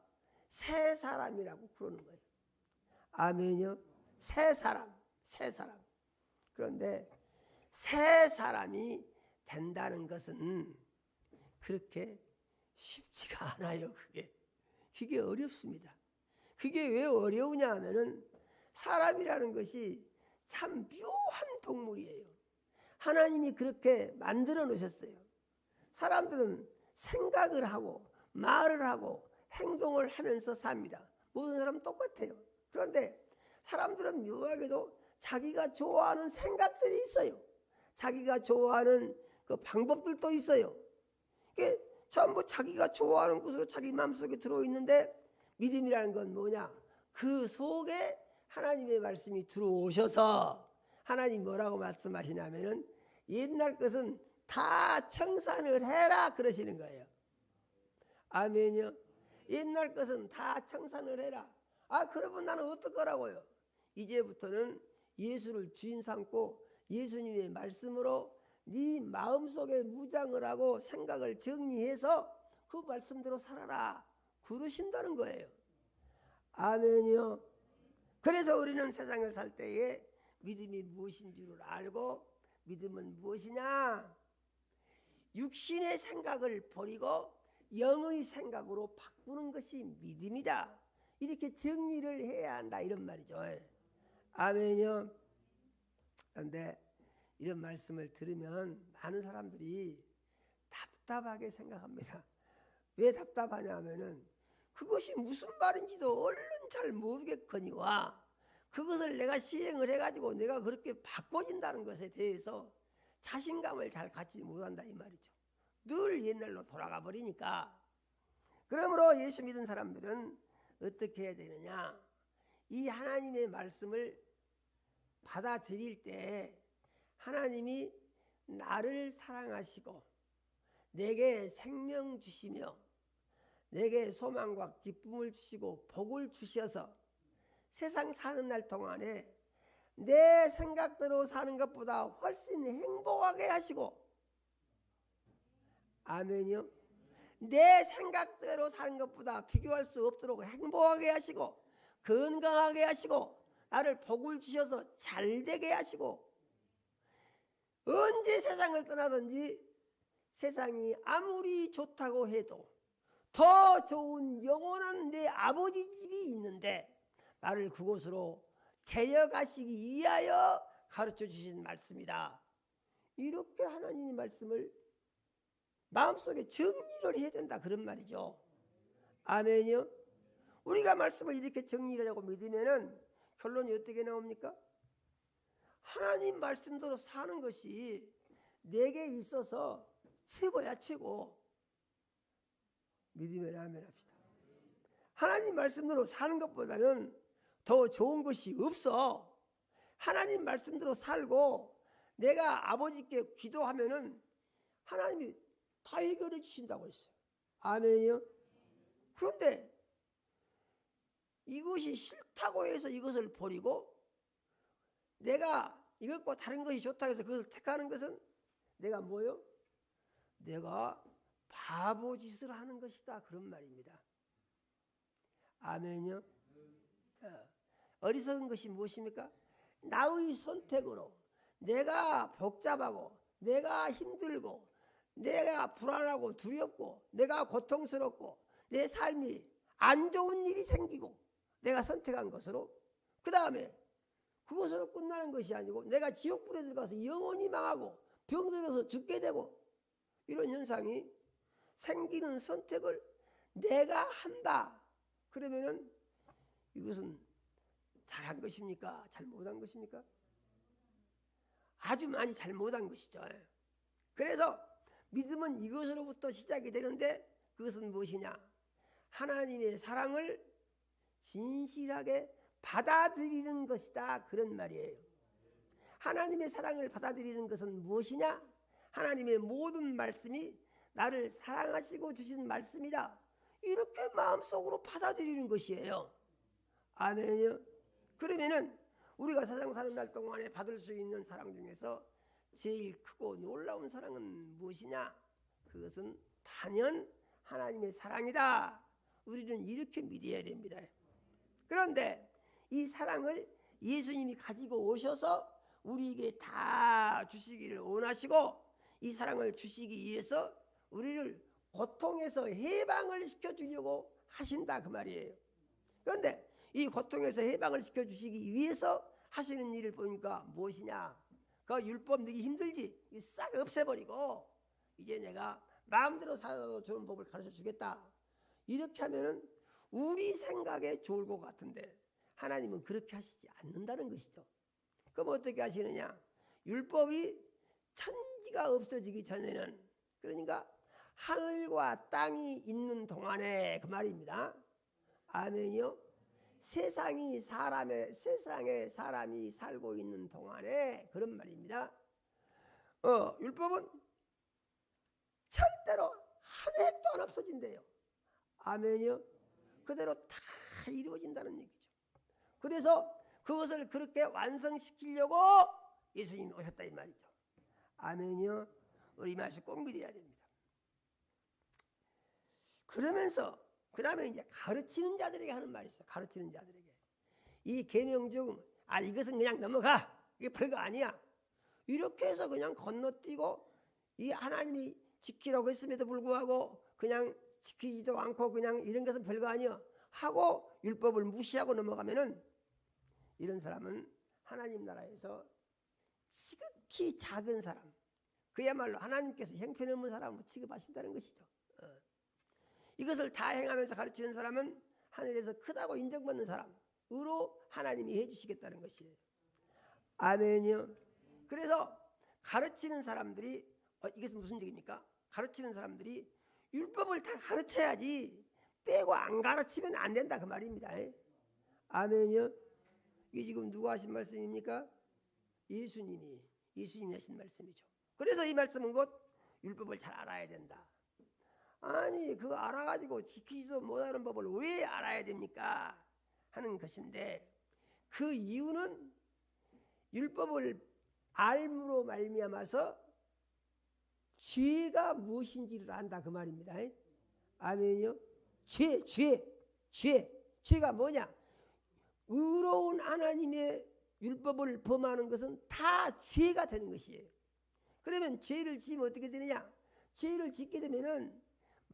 Speaker 4: 새 사람이라고 그러는 거예요. 아멘요. 새 사람, 새 사람. 그런데 새 사람이 된다는 것은 그렇게 쉽지가 않아요. 그게 어렵습니다. 그게 왜 어려우냐 하면은 사람이라는 것이 참 묘한 동물이에요. 하나님이 그렇게 만들어 놓으셨어요. 사람들은 생각을 하고 말을 하고 행동을 하면서 삽니다. 모든 사람은 똑같아요. 그런데 사람들은 묘하게도 자기가 좋아하는 생각들이 있어요. 자기가 좋아하는 그 방법들도 있어요. 이게 전부 자기가 좋아하는 것으로 자기 마음속에 들어있는데 믿음이라는 건 뭐냐? 그 속에 하나님의 말씀이 들어오셔서 하나님 뭐라고 말씀하시냐면은 옛날 것은 다 청산을 해라 그러시는 거예요. 아멘요. 옛날 것은 다 청산을 해라. 아 그러면 나는 어떡하라고요? 이제부터는 예수를 주인 삼고 예수님의 말씀으로 네 마음속에 무장을 하고 생각을 정리해서 그 말씀대로 살아라 그러신다는 거예요. 아멘요. 그래서 우리는 세상을 살 때에 믿음이 무엇인 줄을 알고 믿음은 무엇이냐? 육신의 생각을 버리고 영의 생각으로 바꾸는 것이 믿음이다. 이렇게 정리를 해야 한다 이런 말이죠. 아멘요. 그런데 이런 말씀을 들으면 많은 사람들이 답답하게 생각합니다. 왜 답답하냐 하면은 그것이 무슨 말인지도 얼른 잘 모르겠거니와 그것을 내가 시행을 해가지고 내가 그렇게 바꿔진다는 것에 대해서 자신감을 잘 갖지 못한다 이 말이죠. 늘 옛날로 돌아가 버리니까. 그러므로 예수 믿은 사람들은 어떻게 해야 되느냐? 이 하나님의 말씀을 받아들일 때 하나님이 나를 사랑하시고 내게 생명 주시며 내게 소망과 기쁨을 주시고 복을 주셔서 세상 사는 날 동안에 내 생각대로 사는 것보다 훨씬 행복하게 하시고 아멘이요. 내 생각대로 사는 것보다 비교할 수 없도록 행복하게 하시고 건강하게 하시고 나를 복을 주셔서 잘되게 하시고 언제 세상을 떠나든지 세상이 아무리 좋다고 해도 더 좋은 영원한 내 아버지 집이 있는데 나를 그곳으로 데려가시기 위하여 가르쳐 주신 말씀이다. 이렇게 하나님의 말씀을 마음속에 정리를 해야 된다, 그런 말이죠. 아멘이요. 우리가 말씀을 이렇게 정리를 하고 믿으면은 결론이 어떻게 나옵니까? 하나님 말씀대로 사는 것이 내게 있어서 최고야, 최고. 믿으면 아멘 합시다. 하나님 말씀대로 사는 것보다는 더 좋은 것이 없어. 하나님 말씀대로 살고 내가 아버지께 기도하면은 하나님이 다 해결해 주신다고 했어요. 아멘이요. 그런데 이것이 싫다고 해서 이것을 버리고 내가 이것과 다른 것이 좋다고 해서 그것을 택하는 것은 내가 뭐요? 내가 바보 짓을 하는 것이다, 그런 말입니다. 아멘요. 어리석은 것이 무엇입니까? 나의 선택으로 내가 복잡하고 내가 힘들고 내가 불안하고 두렵고 내가 고통스럽고 내 삶이 안 좋은 일이 생기고 내가 선택한 것으로 그 다음에 그것으로 끝나는 것이 아니고 내가 지옥불에 들어가서 영원히 망하고 병들어서 죽게 되고 이런 현상이 생기는 선택을 내가 한다. 그러면은 이것은 잘한 것입니까? 잘못한 것입니까? 아주 많이 잘못한 것이죠. 그래서 믿음은 이것으로부터 시작이 되는데 그것은 무엇이냐? 하나님의 사랑을 진실하게 받아들이는 것이다, 그런 말이에요. 하나님의 사랑을 받아들이는 것은 무엇이냐? 하나님의 모든 말씀이 나를 사랑하시고 주신 말씀이다, 이렇게 마음속으로 받아들이는 것이에요. 아멘이요. 그러면은 우리가 세상 사는 날 동안에 받을 수 있는 사랑 중에서 제일 크고 놀라운 사랑은 무엇이냐? 그것은 단연 하나님의 사랑이다. 우리는 이렇게 믿어야 됩니다. 그런데 이 사랑을 예수님이 가지고 오셔서 우리에게 다 주시기를 원하시고 이 사랑을 주시기 위해서 우리를 고통에서 해방을 시켜주려고 하신다, 그 말이에요. 그런데 이 고통에서 해방을 시켜주시기 위해서 하시는 일을 보니까 무엇이냐? 그 율법 넣기 힘들지? 싹 없애버리고 이제 내가 마음대로 살아도 좋은 법을 가르쳐 주겠다. 이렇게 하면은 우리 생각에 좋을 것 같은데 하나님은 그렇게 하시지 않는다는 것이죠. 그럼 어떻게 하시느냐? 율법이 천지가 없어지기 전에는, 그러니까 하늘과 땅이 있는 동안에, 그 말입니다. 아멘이요. 세상에 사람이 살고 있는 동안에, 그런 말입니다. 율법은 절대로 한 해도 안 없어진대요. 아멘이요. 그대로 다 이루어진다는 얘기죠. 그래서 그것을 그렇게 완성시키려고 예수님이 오셨다, 이 말이죠. 아멘이요. 우리 말씀 꼭 믿어야 됩니다. 그러면서 그 다음에 이제 가르치는 자들에게 하는 말이 있어요. 가르치는 자들에게 이 계명 중 이것은 그냥 넘어가, 이게 별거 아니야, 이렇게 해서 그냥 건너뛰고 이 하나님이 지키라고 했음에도 불구하고 그냥 지키지도 않고 그냥 이런 것은 별거 아니야 하고 율법을 무시하고 넘어가면은 이런 사람은 하나님 나라에서 지극히 작은 사람, 그야말로 하나님께서 형편없는 사람으로 취급하신다는 것이죠. 이것을 다 행하면서 가르치는 사람은 하늘에서 크다고 인정받는 사람으로 하나님이 해주시겠다는 것이에요. 아멘이요. 그래서 가르치는 사람들이 이게 무슨 얘기입니까? 가르치는 사람들이 율법을 다 가르쳐야지 빼고 안 가르치면 안 된다, 그 말입니다. 아멘이요. 이게 지금 누가 하신 말씀입니까? 예수님이 하신 말씀이죠. 그래서 이 말씀은 곧 율법을 잘 알아야 된다. 아니 그거 알아가지고 지키지도 못하는 법을 왜 알아야 됩니까? 하는 것인데 그 이유는 율법을 알므로 말미암아서 죄가 무엇인지를 안다, 그 말입니다. 아멘이요. 죄가 뭐냐? 의로운 하나님의 율법을 범하는 것은 다 죄가 되는 것이에요. 그러면 죄를 지으면 어떻게 되느냐? 죄를 짓게 되면은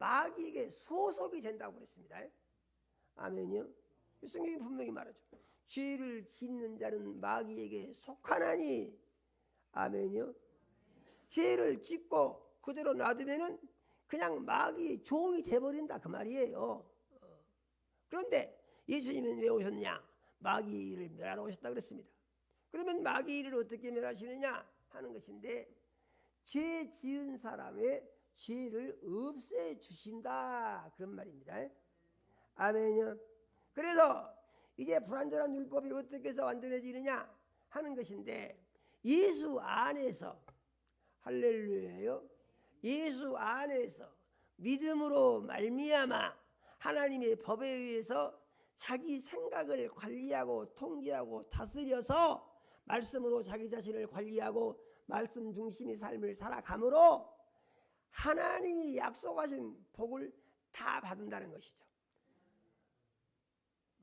Speaker 4: 마귀에게 소속이 된다고 그랬습니다. 아멘이요. 성경이 분명히 말하죠. 죄를 짓는 자는 마귀에게 속하나니. 아멘이요. 죄를 짓고 그대로 놔두면은 그냥 마귀의 종이 돼버린다 그 말이에요. 그런데 예수님은 왜 오셨냐? 마귀를 멸하러 오셨다 그랬습니다. 그러면 마귀를 어떻게 멸하시느냐 하는 것인데, 죄 지은 사람의 죄를 없애 주신다 그런 말입니다. 아멘요. 그래서 이제 불완전한 율법이 어떻게 해서 완전해지느냐 하는 것인데, 예수 안에서, 할렐루야요, 예수 안에서 믿음으로 말미암아 하나님의 법에 의해서 자기 생각을 관리하고 통제하고 다스려서 말씀으로 자기 자신을 관리하고 말씀 중심의 삶을 살아감으로 하나님이 약속하신 복을 다 받는다는 것이죠.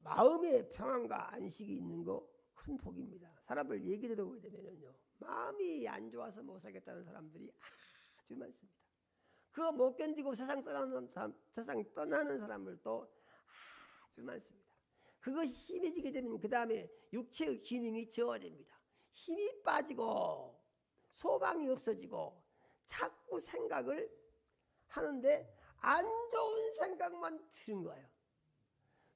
Speaker 4: 마음의 평안과 안식이 있는 거 큰 복입니다. 사람들 얘기 들어보게 되면요, 마음이 안 좋아서 못 살겠다는 사람들이 아주 많습니다. 그거 못 견디고 세상 떠나는 사람들도 아주 많습니다. 그것이 심해지게 되면 그 다음에 육체의 기능이 저하됩니다. 힘이 빠지고 소망이 없어지고 자꾸 생각을 하는데 안 좋은 생각만 드는 거예요.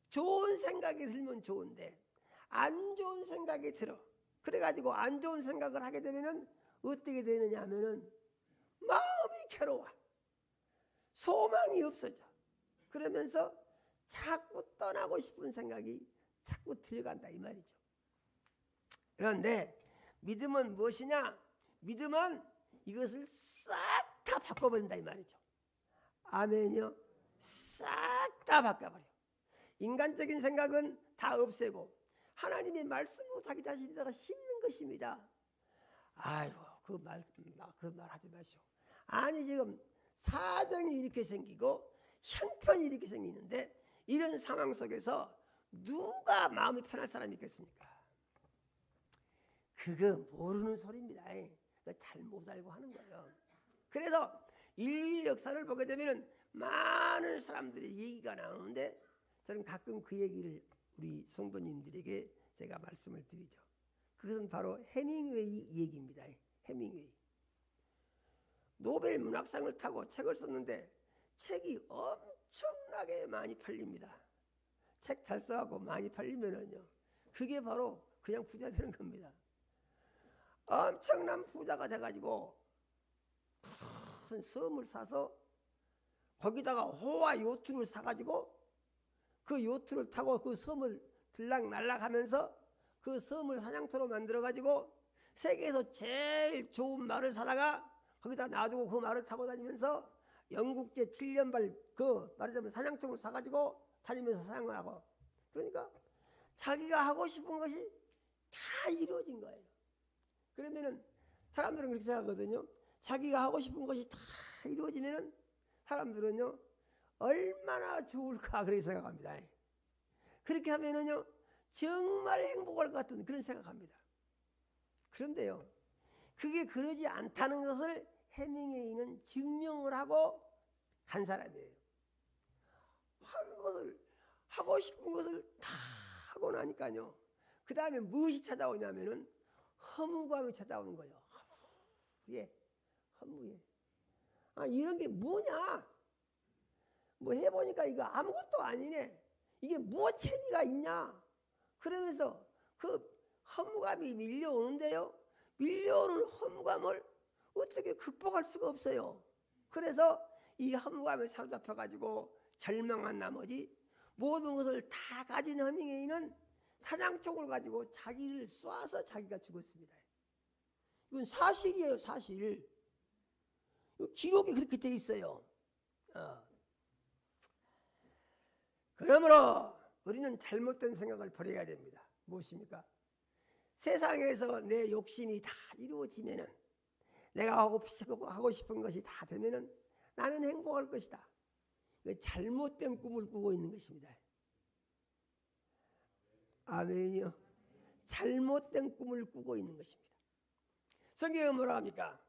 Speaker 4: 좋은 생각이 들면 좋은데 안 좋은 생각이 들어. 그래가지고 안 좋은 생각을 하게 되면은 어떻게 되느냐 하면은 마음이 괴로워. 소망이 없어져. 그러면서 자꾸 떠나고 싶은 생각이 자꾸 들어간다 이 말이죠. 그런데 믿음은 무엇이냐? 믿음은 이것을 싹 다 바꿔버린다 이 말이죠. 아멘이요. 싹 다 바꿔버려. 인간적인 생각은 다 없애고 하나님의 말씀으로 자기 자신에다가 심는 것입니다. 아이고 그 말 하지 마시오. 아니 지금 사정이 이렇게 생기고 형편이 이렇게 생기는데 이런 상황 속에서 누가 마음이 편할 사람이 있겠습니까? 그거 모르는 소리입니다. 그거 잘못 알고 하는 거예요. 그래서 인류의 역사를 보게 되면 많은 사람들의 얘기가 나오는데 저는 가끔 그 얘기를 우리 성도님들에게 제가 말씀을 드리죠. 그것은 바로 해밍웨이 얘기입니다. 해밍웨이. 노벨 문학상을 타고 책을 썼는데 책이 엄청나게 많이 팔립니다. 책 잘 써갖고 많이 팔리면은요, 그게 바로 그냥 부자 되는 겁니다. 엄청난 부자가 돼가지고 큰 섬을 사서 거기다가 호화 요트를 사가지고 그 요트를 타고 그 섬을 들락날락하면서 그 섬을 사냥터로 만들어가지고 세계에서 제일 좋은 말을 사다가 거기다 놔두고 그 말을 타고 다니면서 영국제 7년발 그 말하자면 사냥총을 사가지고 다니면서 사냥을 하고, 그러니까 자기가 하고 싶은 것이 다 이루어진 거예요. 그러면은 사람들은 그렇게 생각하거든요. 자기가 하고 싶은 것이 다 이루어지면은 사람들은요, 얼마나 좋을까 그렇게 생각합니다. 그렇게 하면은요 정말 행복할 것 같은 그런 생각합니다. 그런데요, 그게 그러지 않다는 것을 해밍웨이는 증명을 하고 간 사람이에요. 하고 싶은 것을 다 하고 나니까요, 그 다음에 무엇이 찾아오냐면은 허무감이 찾아오는 거예요. 허무해. 아, 이런 게 뭐냐? 뭐 해보니까 이거 아무것도 아니네. 이게 무엇 재미가 있냐? 그러면서 그 허무감이 밀려오는데요, 밀려오는 허무감을 어떻게 극복할 수가 없어요. 그래서 이 허무감에 사로잡혀가지고 절망한 나머지 모든 것을 다 가진 해밍웨이는 사냥총을 가지고 자기를 쏴서 자기가 죽었습니다. 이건 사실이에요, 사실. 기록이 그렇게 돼 있어요. 그러므로 우리는 잘못된 생각을 버려야 됩니다. 무엇입니까? 세상에서 내 욕심이 다 이루어지면은, 내가 하고 싶은 것이 다 되면은 나는 행복할 것이다. 잘못된 꿈을 꾸고 있는 것입니다. 아멘이요. 잘못된 꿈을 꾸고 있는 것입니다. 성경은 뭐라 합니까?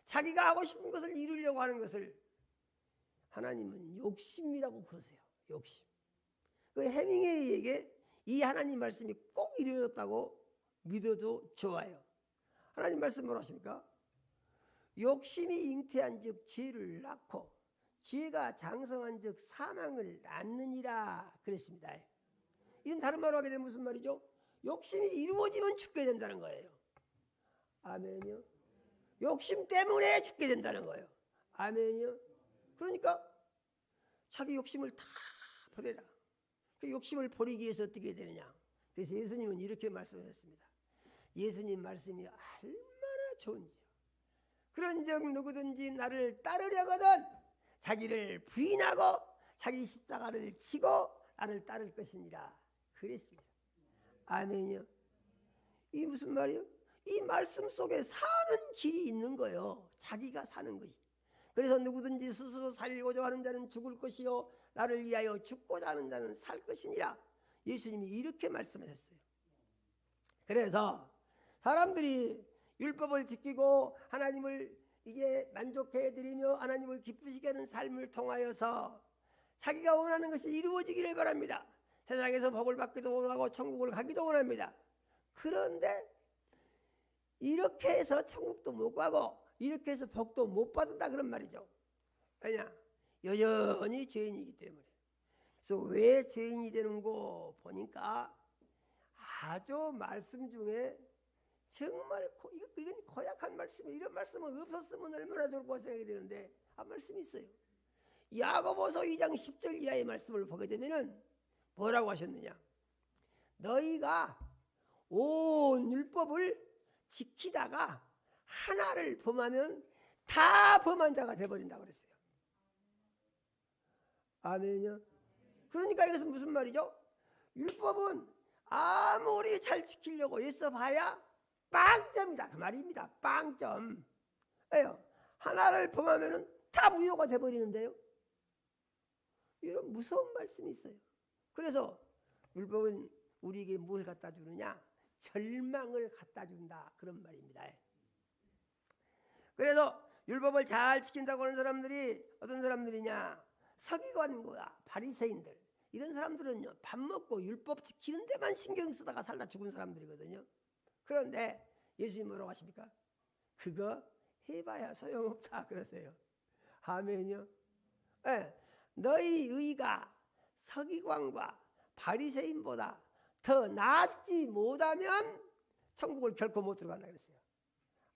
Speaker 4: 자기가 하고 싶은 것을 이루려고 하는 것을 하나님은 욕심이라고 그러세요. 욕심. 그 해밍웨이에게 이 하나님 말씀이 꼭 이루어졌다고 믿어도 좋아요. 하나님 말씀 뭐라 하십니까? 욕심이 잉태한 즉 죄를 낳고 죄가 장성한 즉 사망을 낳느니라 그랬습니다. 이건 다른 말로 하게 되면 무슨 말이죠? 욕심이 이루어지면 죽게 된다는 거예요. 아멘이요. 욕심 때문에 죽게 된다는 거예요. 아멘이요. 그러니까 자기 욕심을 다 버려라. 그 욕심을 버리기 위해서 어떻게 되느냐. 그래서 예수님은 이렇게 말씀하셨습니다. 예수님 말씀이 얼마나 좋은지요. 그런즉 누구든지 나를 따르려거든 자기를 부인하고 자기 십자가를 지고 나를 따를 것이니라 그랬습니다. 아멘이요. 이 무슨 말이요? 이 말씀 속에 사는 길이 있는 거예요. 자기가 사는 것이. 그래서 누구든지 스스로 살고자 하는 자는 죽을 것이요 나를 위하여 죽고자 하는 자는 살 것이니라. 예수님이 이렇게 말씀하셨어요. 그래서 사람들이 율법을 지키고 하나님을 이제 만족해 드리며 하나님을 기쁘시게 하는 삶을 통하여서 자기가 원하는 것이 이루어지기를 바랍니다. 세상에서 복을 받기도 원하고 천국을 가기도 원합니다. 그런데 이렇게 해서 천국도 못 가고 이렇게 해서 복도 못 받는다 그런 말이죠. 왜냐? 여전히 죄인이기 때문에. 그래서 왜 죄인이 되는고 보니까 아주 말씀 중에 정말 이건 고약한 말씀이에요. 이런 말씀은 없었으면 얼마나 좋을까 생각이 되는데 한 말씀이 있어요. 야고보서 2장 10절 이하의 말씀을 보게 되면은 뭐라고 하셨느냐? 너희가 온 율법을 지키다가 하나를 범하면 다 범한 자가 돼버린다고 그랬어요. 아멘요. 그러니까 이것은 무슨 말이죠? 율법은 아무리 잘 지키려고 애써봐야 빵점이다 그 말입니다. 빵점. 하나를 범하면 다 무효가 돼버리는데요. 이런 무서운 말씀이 있어요. 그래서 율법은 우리에게 뭘 갖다 주느냐? 절망을 갖다 준다 그런 말입니다. 그래서 율법을 잘 지킨다고 하는 사람들이 어떤 사람들이냐? 서기관과 바리새인들 이런 사람들은요 밥 먹고 율법 지키는 데만 신경 쓰다가 살다 죽은 사람들이거든요. 그런데 예수님 뭐라고 하십니까? 그거 해봐야 소용없다 그러세요. 아멘요. 너희 의가 서기관과 바리새인보다 더 낫지 못하면 천국을 결코 못 들어간다 그랬어요.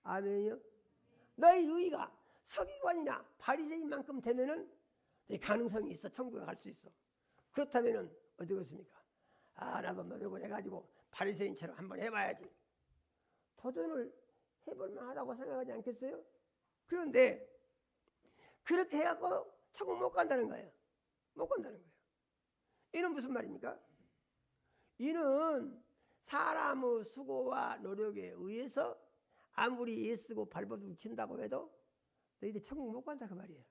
Speaker 4: 아멘요. 너희 의가 서기관이나 바리새인만큼 되면은 가능성이 있어. 천국에 갈 수 있어. 그렇다면은 어떻겠습니까? 나도 노력을 해가지고 바리새인처럼 한번 해봐야지. 도전을 해볼 만하다고 생각하지 않겠어요? 그런데 그렇게 해갖고 천국 못 간다는 거예요. 못 간다는 거예요. 이는 무슨 말입니까? 이는 사람의 수고와 노력에 의해서 아무리 애쓰고 발버둥 친다고 해도 너희들 천국 못 간다 그 말이에요.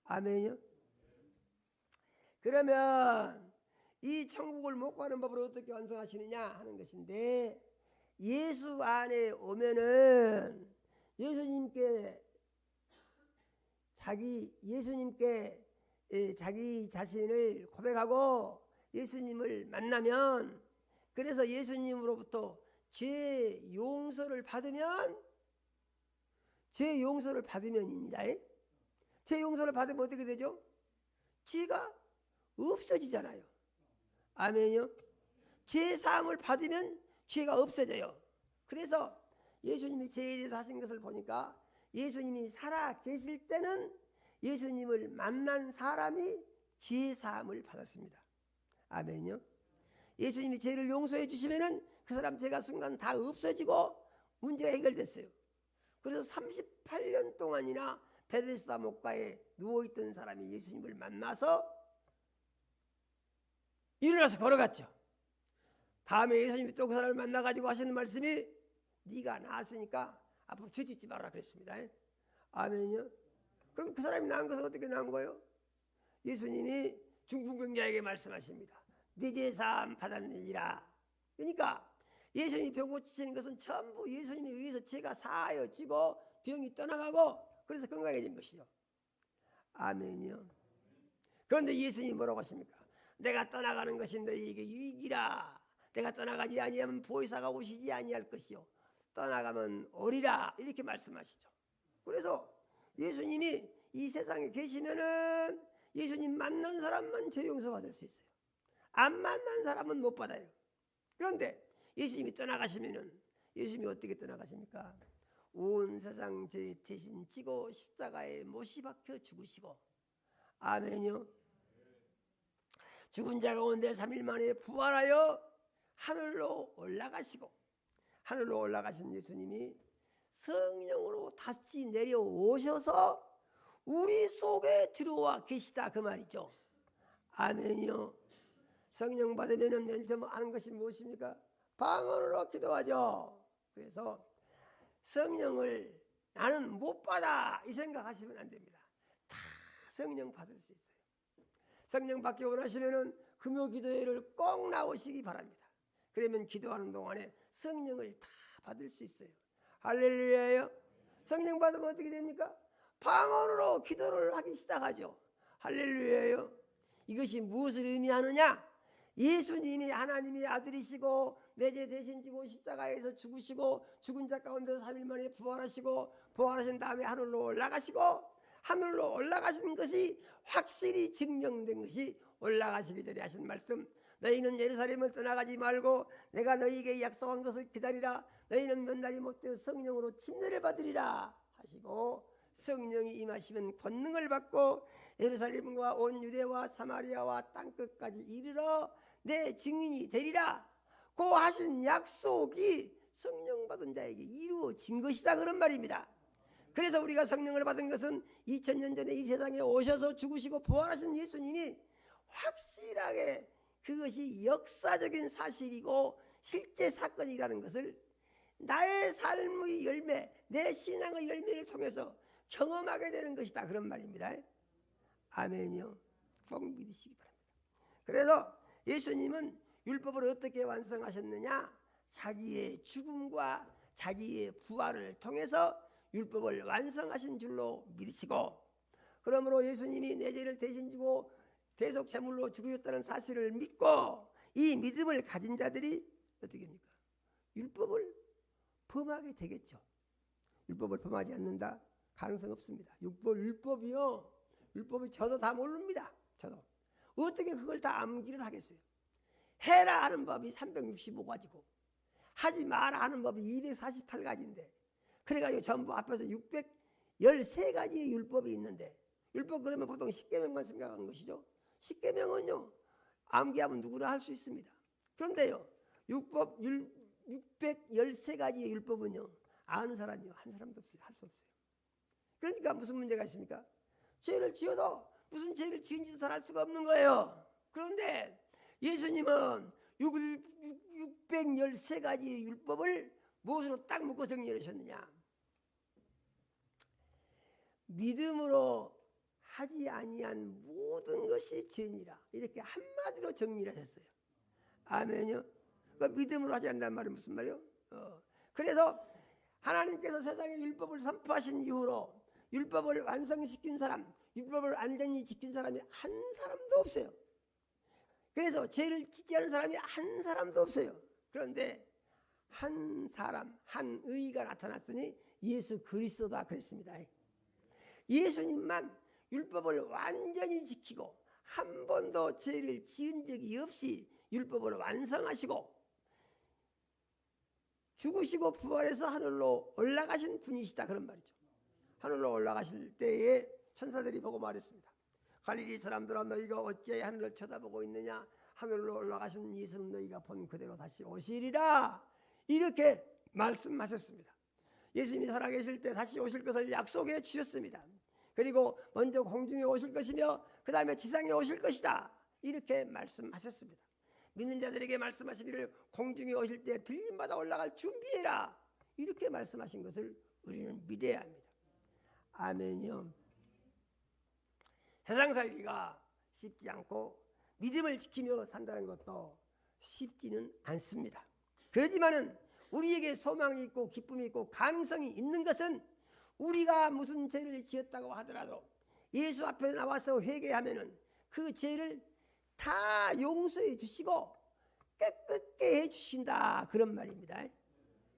Speaker 4: 아멘요. 그러면 이 천국을 못 가는 법을 어떻게 완성하시느냐 하는 것인데, 예수 안에 오면은 예수님께 자기 자신을 고백하고 예수님을 만나면, 그래서 예수님으로부터 죄 용서를 받으면입니다. 죄 용서를 받으면 어떻게 되죠? 죄가 없어지잖아요. 아멘요. 죄 사함을 받으면 죄가 없어져요. 그래서 예수님이 죄에 대해서 하신 것을 보니까 예수님이 살아 계실 때는 예수님을 만난 사람이 죄 사함을 받았습니다. 아멘요. 예수님이 죄를 용서해 주시면은 그 사람 죄가 순간 다 없어지고 문제가 해결됐어요. 그래서 38년 동안이나 베데스다 목가에 누워있던 사람이 예수님을 만나서 일어나서 걸어갔죠. 다음에 예수님이 또 그 사람을 만나가지고 하시는 말씀이, 네가 나았으니까 앞으로 죄 짓지 말라 그랬습니다. 아멘요. 그럼 그 사람이 나은 것은 어떻게 나은 거예요? 예수님이 중풍병자에게 말씀하십니다. 네 죄 사함 받았느니라. 그러니까 예수님이 병 고치시는 것은 전부 예수님에 의해서 죄가 사하여지고 병이 떠나가고 그래서 건강해진 것이요. 아멘이요. 그런데 예수님이 뭐라고 하십니까? 내가 떠나가는 것이 너희에게 유익이라. 내가 떠나가지 아니하면 보혜사가 오시지 아니할 것이요 떠나가면 오리라. 이렇게 말씀하시죠. 그래서 예수님이 이 세상에 계시면은 예수님 만난 사람만 죄 용서받을 수 있어요. 안 만난 사람은 못 받아요. 그런데 예수님이 떠나가시면은 예수님이 어떻게 떠나가십니까? 온 세상 죄 대신 지고 십자가에 못이 박혀 죽으시고, 아멘요. 죽은 자 가운데 3일 만에 부활하여 하늘로 올라가시고, 하늘로 올라가신 예수님이 성령으로 다시 내려오셔서 우리 속에 들어와 계시다 그 말이죠. 아멘이요. 성령 받으면 맨 처음 하는 것이 무엇입니까? 방언으로 기도하죠. 그래서 성령을 나는 못 받아 이 생각하시면 안 됩니다. 다 성령 받을 수 있어요. 성령 받기 원하시면은 금요 기도회를 꼭 나오시기 바랍니다. 그러면 기도하는 동안에 성령을 다 받을 수 있어요. 할렐루야예요. 성령 받으면 어떻게 됩니까? 방언으로 기도를 하기 시작하죠. 할렐루야예요. 이것이 무엇을 의미하느냐? 예수님이 하나님의 아들이시고 내 죄 대신 지고 십자가에서 죽으시고 죽은 자 가운데서 3일 만에 부활하시고 부활하신 다음에 하늘로 올라가시고 하늘로 올라가신 것이 확실히 증명된 것이 올라가시기 전에 하신 말씀, 너희는 예루살렘을 떠나가지 말고 내가 너희에게 약속한 것을 기다리라. 너희는 몇 날이 못되어 성령으로 침례를 받으리라 하시고, 성령이 임하시면 권능을 받고 예루살렘과 온 유대와 사마리아와 땅끝까지 이르러 내 증인이 되리라 고 하신 약속이 성령 받은 자에게 이루어진 것이다 그런 말입니다. 그래서 우리가 성령을 받은 것은 2000년 전에 이 세상에 오셔서 죽으시고 부활하신 예수님이 확실하게 그것이 역사적인 사실이고 실제 사건이라는 것을 나의 삶의 열매, 내 신앙의 열매를 통해서 경험하게 되는 것이다 그런 말입니다. 아멘이요. 꼭 믿으시기 바랍니다. 그래서 예수님은 율법을 어떻게 완성하셨느냐? 자기의 죽음과 자기의 부활을 통해서 율법을 완성하신 줄로 믿으시고, 그러므로 예수님이 내 죄를 대신 지고 대속 제물로 죽으셨다는 사실을 믿고 이 믿음을 가진 자들이 어떻게 합니까? 율법을 범하게 되겠죠. 율법을 범하지 않는다? 가능성 없습니다. 율법이요. 율법이 저도 다 모릅니다. 저도. 어떻게 그걸 다 암기를 하겠어요? 해라 하는 법이 365가지고 하지 마라 하는 법이 248가지인데 그래가지고 전부 앞에서 613가지의 율법이 있는데, 율법 그러면 보통 10계명만 생각하는 것이죠. 10계명은요 암기하면 누구나 할 수 있습니다. 그런데요 613가지의 율법은요 아는 사람이요 한 사람도 없어요. 할 수 없어요. 그러니까 무슨 문제가 있습니까? 죄를 지어도 무슨 죄를 지은지도 잘 알 수가 없는 거예요. 그런데 예수님은 613가지의 율법을 무엇으로 딱 묶어 정리해 주셨느냐? 믿음으로 하지 아니한 모든 것이 죄니라. 이렇게 한마디로 정리를 하셨어요. 아멘요. 그러니까 믿음으로 하지 않는다는 말은 무슨 말이요? 그래서 하나님께서 세상에 율법을 선포하신 이후로 율법을 완성시킨 사람, 율법을 완전히 지킨 사람이 한 사람도 없어요. 그래서 죄를 짓지 않은 사람이 한 사람도 없어요. 그런데 한 사람, 한 의가 나타났으니 예수 그리스도다 그랬습니다. 예수님만 율법을 완전히 지키고 한 번도 죄를 지은 적이 없이 율법을 완성하시고 죽으시고 부활해서 하늘로 올라가신 분이시다 그런 말이죠. 하늘로 올라가실 때에 천사들이 보고 말했습니다. 갈릴리 사람들아 너희가 어찌 하늘을 쳐다보고 있느냐? 하늘로 올라가신 예수는 너희가 본 그대로 다시 오시리라 이렇게 말씀하셨습니다. 예수님이 살아계실 때 다시 오실 것을 약속해 주셨습니다. 그리고 먼저 공중에 오실 것이며 그 다음에 지상에 오실 것이다 이렇게 말씀하셨습니다. 믿는 자들에게 말씀하시기를 공중에 오실 때 들림받아 올라갈 준비해라 이렇게 말씀하신 것을 우리는 믿어야 합니다. 아멘이요. 세상 살기가 쉽지 않고 믿음을 지키며 산다는 것도 쉽지는 않습니다. 그렇지만은 우리에게 소망이 있고 기쁨이 있고 가능성이 있는 것은 우리가 무슨 죄를 지었다고 하더라도 예수 앞에 나와서 회개하면은 그 죄를 다 용서해 주시고 깨끗게 해 주신다, 그런 말입니다.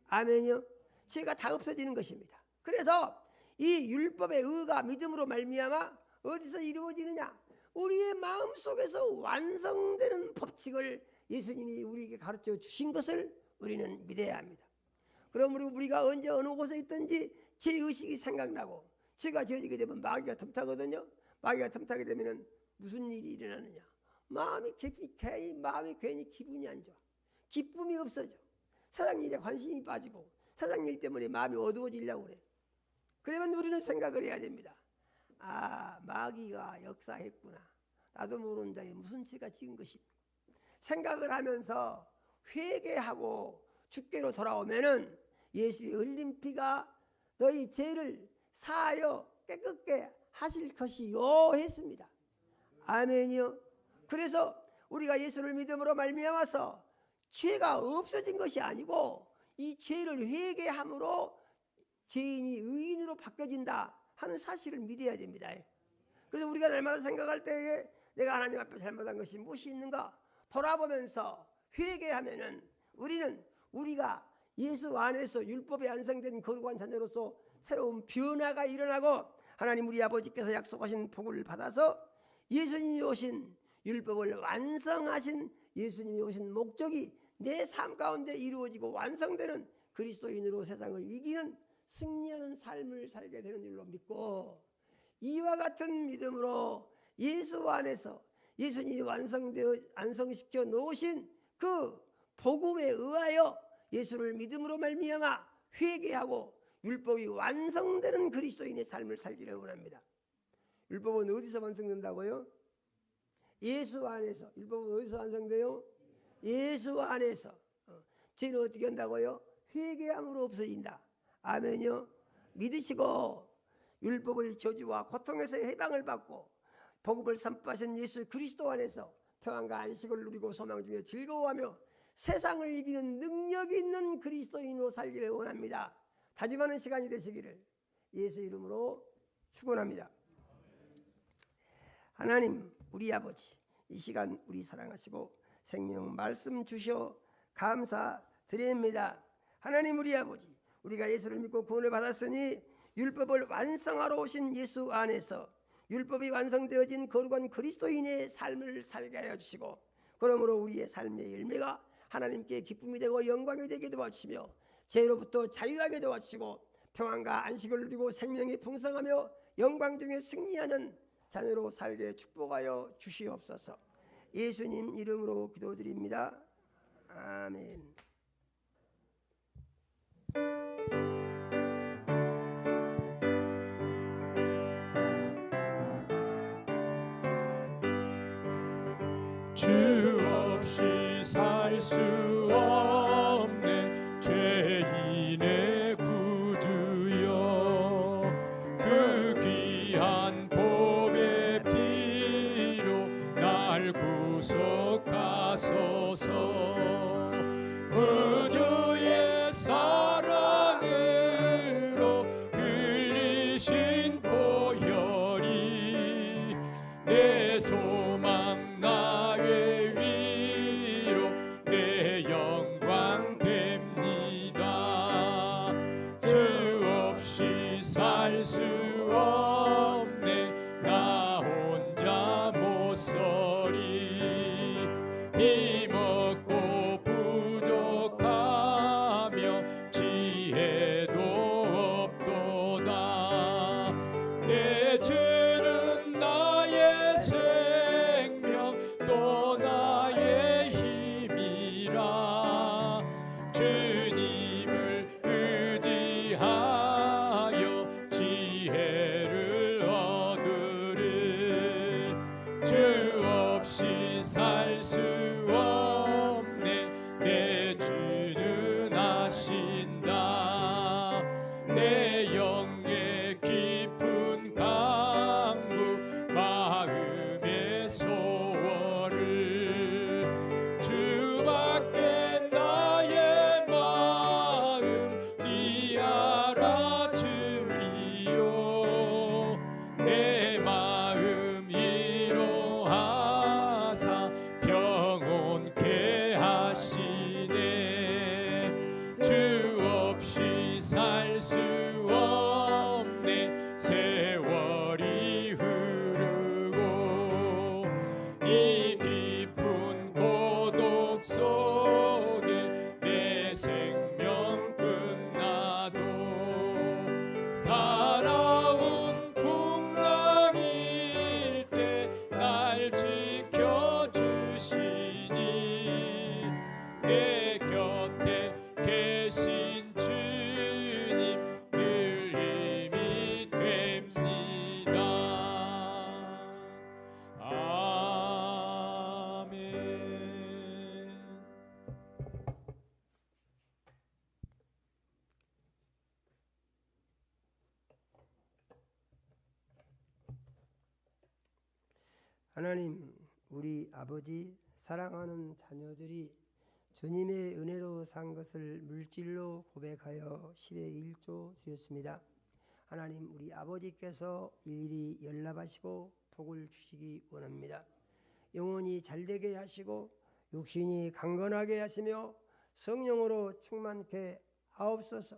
Speaker 4: 아멘이요. 죄가 다 없어지는 것입니다. 그래서 이 율법의 의가 믿음으로 말미암아 어디서 이루어지느냐? 우리의 마음속에서 완성되는 법칙을 예수님이 우리에게 가르쳐 주신 것을 우리는 믿어야 합니다. 그럼 우리가 언제 어느 곳에 있든지 죄의식이 생각나고 죄가 지어지게 되면 마귀가 틈타거든요. 마귀가 틈타게 되면 무슨 일이 일어나느냐? 마음이 괜히 기분이 안 좋아. 기쁨이 없어져. 세상 일에 관심이 빠지고 세상 일 때문에 마음이 어두워지려고 그래. 그러면 우리는 생각을 해야 됩니다. 아, 마귀가 역사했구나. 나도 모르는 자에 무슨 죄가 지은 것이. 생각을 하면서 회개하고 주께로 돌아오면은 예수의 흘린 피가 너희 죄를 사하여 깨끗게 하실 것이요 했습니다. 아멘이요. 그래서 우리가 예수를 믿음으로 말미암아서 죄가 없어진 것이 아니고 이 죄를 회개함으로 죄인이 의인으로 바뀌어진다 하는 사실을 믿어야 됩니다. 그래서 우리가 날마다 생각할 때에 내가 하나님 앞에 잘못한 것이 무엇이 있는가 돌아보면서 회개하면은 우리가 예수 안에서 율법에 안성된 거룩한 자녀로서 새로운 변화가 일어나고 하나님 우리 아버지께서 약속하신 복을 받아서 예수님이 오신 율법을 완성하신 예수님이 오신 목적이 내 삶 가운데 이루어지고 완성되는 그리스도인으로 세상을 이기는 승리하는 삶을 살게 되는 줄로 믿고 이와 같은 믿음으로 예수 안에서 예수님이 완성시켜 놓으신 그 복음에 의하여 예수를 믿음으로 말미암아 회개하고 율법이 완성되는 그리스도인의 삶을 살기를 원합니다. 율법은 어디서 완성된다고요? 예수 안에서. 율법은 어디서 완성돼요? 예수 안에서. 죄는 어떻게 한다고요? 회개함으로 없어진다. 아멘요. 믿으시고 율법의 저주와 고통에서 해방을 받고 복음을 선포하신 예수 그리스도 안에서 평안과 안식을 누리고 소망 중에 즐거워하며 세상을 이기는 능력 있는 그리스도인으로 살기를 원합니다. 다짐하는 시간이 되시기를 예수 이름으로 축원합니다. 하나님 우리 아버지, 이 시간 우리 사랑하시고 생명 말씀 주셔 감사드립니다. 하나님 우리 아버지, 우리가 예수를 믿고 구원을 받았으니 율법을 완성하러 오신 예수 안에서 율법이 완성되어진 거룩한 그리스도인의 삶을 살게 하여 주시고 그러므로 우리의 삶의 열매가 하나님께 기쁨이 되고 영광이 되게 도와주시며 죄로부터 자유하게 도와주시고 평안과 안식을 누리고 생명이 풍성하며 영광 중에 승리하는 자녀로 살게 축복하여 주시옵소서. 예수님 이름으로 기도드립니다. 아멘.
Speaker 3: 주 없이 살 수 없네 죄인의 구주여 그 귀한 보배 피로 날 구속하소서 구주의 사랑으로 흘리신 보혈이 내 소망 나의 위로 내 영광 됩니다. 주 없이 살 수 없네 나 혼자 못 서리 힘없고 부족한
Speaker 4: 하나님, 우리 아버지, 사랑하는 자녀들이 주님의 은혜로 산 것을 물질로 고백하여 10의 1조 드렸습니다. 하나님, 우리 아버지께서 일일이 연락하시고 복을 주시기 원합니다. 영혼이 잘되게 하시고 육신이 강건하게 하시며 성령으로 충만케 하옵소서.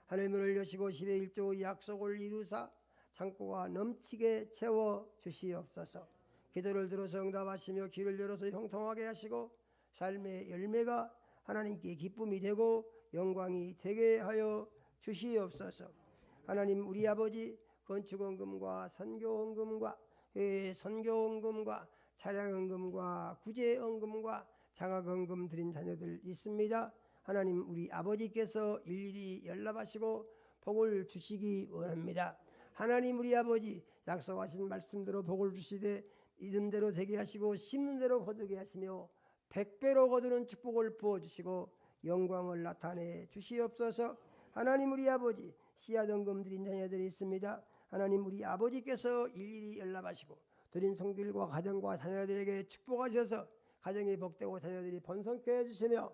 Speaker 4: 하늘문을 여시고 10의 1조 약속을 이루사 창고가 넘치게 채워 주시옵소서. 기도를 들어서 응답하시며 귀를 열어서 형통하게 하시고 삶의 열매가 하나님께 기쁨이 되고 영광이 되게 하여 주시옵소서. 하나님, 우리 아버지 건축헌금과 선교헌금과 선교헌금과 차량헌금과 구제헌금과 장학헌금 드린 자녀들 있습니다. 하나님, 우리 아버지께서 일일이 연락하시고 복을 주시기 원합니다. 하나님, 우리 아버지 약속하신 말씀대로 복을 주시되 믿은 대로 되게 하시고 심는 대로 거두게 하시며 100배로 거두는 축복을 부어주시고 영광을 나타내 주시옵소서. 하나님, 우리 아버지 씨앗헌금 드린 자녀들이 있습니다. 하나님, 우리 아버지께서 일일이 연락하시고 드린 성길과 가정과 자녀들에게 축복하셔서 가정이 복되고 자녀들이 번성케 해주시며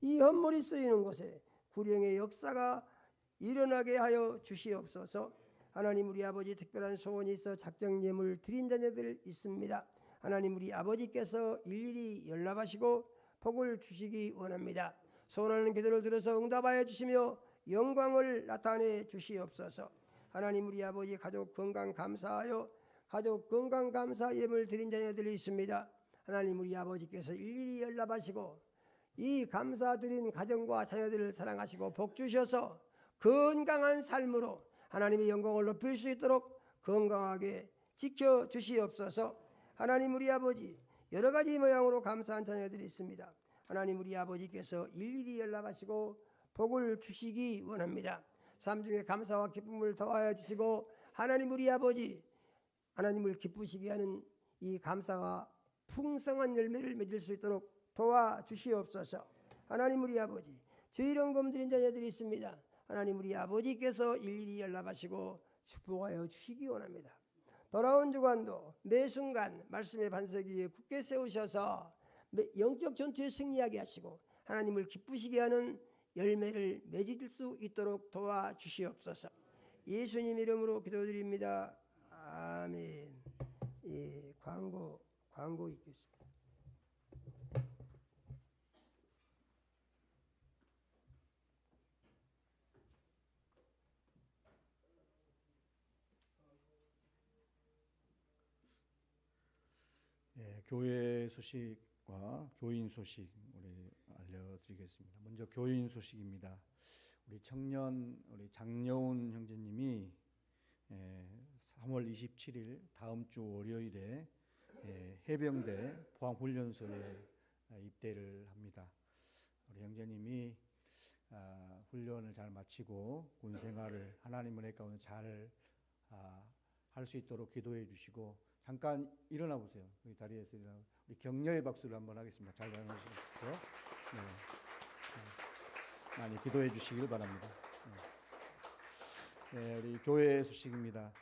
Speaker 4: 이 헌물이 쓰이는 곳에 구령의 역사가 일어나게 하여 주시옵소서. 하나님, 우리 아버지 특별한 소원이 있어 작정 예물 드린 자녀들 있습니다. 하나님, 우리 아버지께서 일일이 연락하시고 복을 주시기 원합니다. 소원하는 기도를 들어서 응답하여 주시며 영광을 나타내 주시옵소서. 하나님, 우리 아버지 가족 건강 감사하여 가족 건강 감사 예물 드린 자녀들이 있습니다. 하나님, 우리 아버지께서 일일이 연락하시고 이 감사드린 가정과 자녀들을 사랑하시고 복 주셔서 건강한 삶으로 하나님의 영광을 높일 수 있도록 건강하게 지켜 주시옵소서. 하나님, 우리 아버지 여러 가지 모양으로 감사한 자녀들이 있습니다. 하나님, 우리 아버지께서 일일이 연락하시고 복을 주시기 원합니다. 삶 중에 감사와 기쁨을 더하여 주시고 하나님, 우리 아버지 하나님을 기쁘시게 하는 이 감사가 풍성한 열매를 맺을 수 있도록 도와주시옵소서. 하나님, 우리 아버지 주일헌금 드린 자녀들이 있습니다. 하나님, 우리 아버지께서 일일이 연락하시고 축복하여 주시기 원합니다. 돌아온 주간도 매 순간 말씀의 반석 위에 굳게 세우셔서 영적 전투에 승리하게 하시고 하나님을 기쁘시게 하는 열매를 맺을 수 있도록 도와주시옵소서. 예수님 이름으로 기도드립니다. 아멘. 예, 광고 있겠습니다.
Speaker 6: 예, 교회 소식과 교인 소식 우리 알려드리겠습니다. 먼저 교인 소식입니다. 우리 청년 우리 장여운 형제님이 3월 27일 다음 주 월요일에 해병대 포항훈련소에 입대를 합니다. 우리 형제님이 훈련을 잘 마치고 군 생활을 하나님 은혜 가운데 잘 할 수 있도록 기도해 주시고 잠깐 일어나 보세요. 이 자리에서 일어나 우리 격려의 박수를 한번 하겠습니다. 잘 일어나시죠. 네. 많이 기도해 주시길 바랍니다. 네, 우리 교회 소식입니다.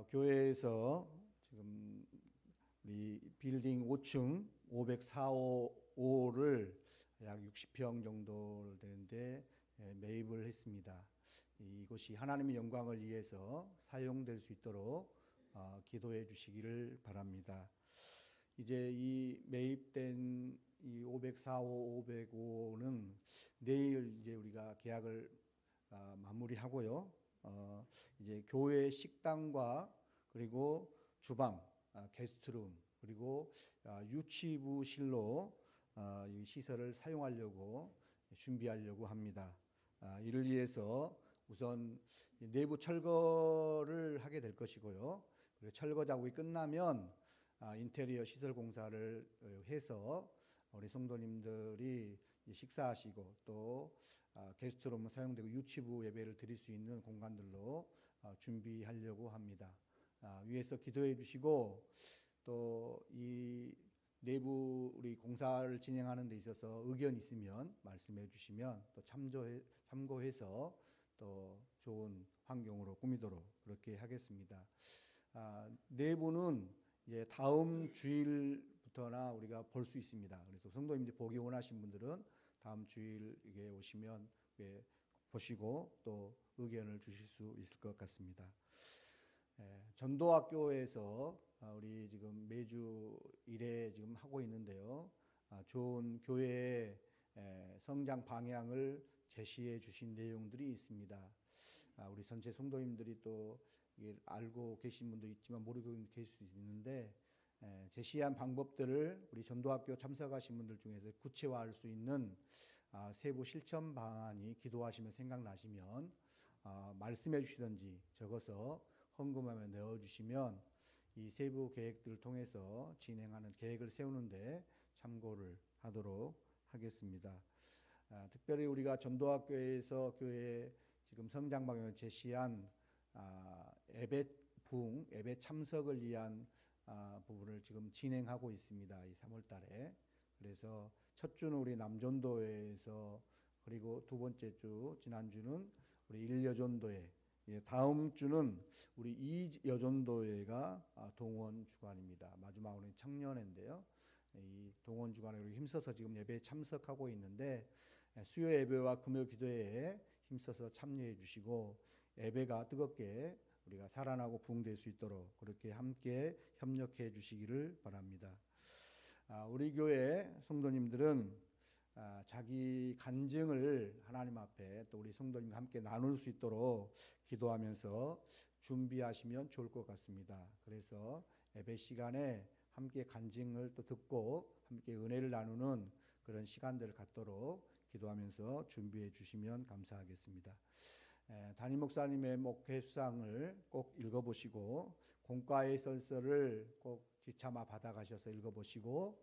Speaker 6: 교회에서 지금 우리 빌딩 5층 504호를 약 60평 정도 되는데 매입을 했습니다. 이곳이 하나님의 영광을 위해서 사용될 수 있도록 기도해 주시기를 바랍니다. 이제 이 매입된 이 504호, 505호는 내일 이제 우리가 계약을 마무리하고요. 이제 교회 식당과 그리고 주방, 게스트룸 그리고 유치부실로 이 시설을 사용하려고 준비하려고 합니다. 이를 위해서 우선 내부 철거를 하게 될 것이고요. 그리고 철거 작업이 끝나면 인테리어 시설 공사를 해서 우리 성도님들이 식사하시고 또 게스트룸 사용되고 유치부 예배를 드릴 수 있는 공간들로 준비하려고 합니다. 위에서 기도해 주시고 또 이 내부 우리 공사를 진행하는 데 있어서 의견 있으면 말씀해 주시면 또 참고해서 또 좋은 환경으로 꾸미도록 그렇게 하겠습니다. 내부는 이제 다음 주일부터나 우리가 볼 수 있습니다. 그래서 성도님들이 보기 원하신 분들은 다음 주일에 오시면 보시고 또 의견을 주실 수 있을 것 같습니다. 전도학교에서 우리 지금 매주 1회 지금 하고 있는데요. 좋은 교회의 성장 방향을 제시해 주신 내용들이 있습니다. 우리 전체 성도님들이 또 이게 알고 계신 분도 있지만 모르고 계실 수 있는데 제시한 방법들을 우리 전도학교 참석하신 분들 중에서 구체화할 수 있는 세부 실천 방안이 기도하시면 생각나시면 말씀해 주시든지 적어서 헌금함에 넣어주시면 이 세부 계획들을 통해서 진행하는 계획을 세우는데 참고를 하도록 하겠습니다. 특별히 우리가 전도학교에서 교회 지금 성장 방향을 제시한 예배 부흥, 예배 참석을 위한 부분을 지금 진행하고 있습니다. 이 3월 달에. 그래서 첫 주는 우리 남전도회에서, 그리고 두 번째 주 지난주는 우리 1여전도회, 다음 주는 우리 2여전도회가 동원 주간입니다. 마지막으로는 청년회인데요. 이 동원 주간에 우리 힘써서 지금 예배에 참석하고 있는데 수요 예배와 금요 기도회에 힘써서 참여해 주시고 예배가 뜨겁게 우리가 살아나고 부흥될 수 있도록 그렇게 함께 협력해 주시기를 바랍니다. 우리 교회 성도님들은 자기 간증을 하나님 앞에 또 우리 성도님과 함께 나눌 수 있도록 기도하면서 준비하시면 좋을 것 같습니다. 그래서 예배 시간에 함께 간증을 또 듣고 함께 은혜를 나누는 그런 시간들을 갖도록 기도하면서 준비해 주시면 감사하겠습니다. 담임 목사님의 목회 수상을 꼭 읽어보시고 공과의 설서를 꼭 지참아 받아가셔서 읽어보시고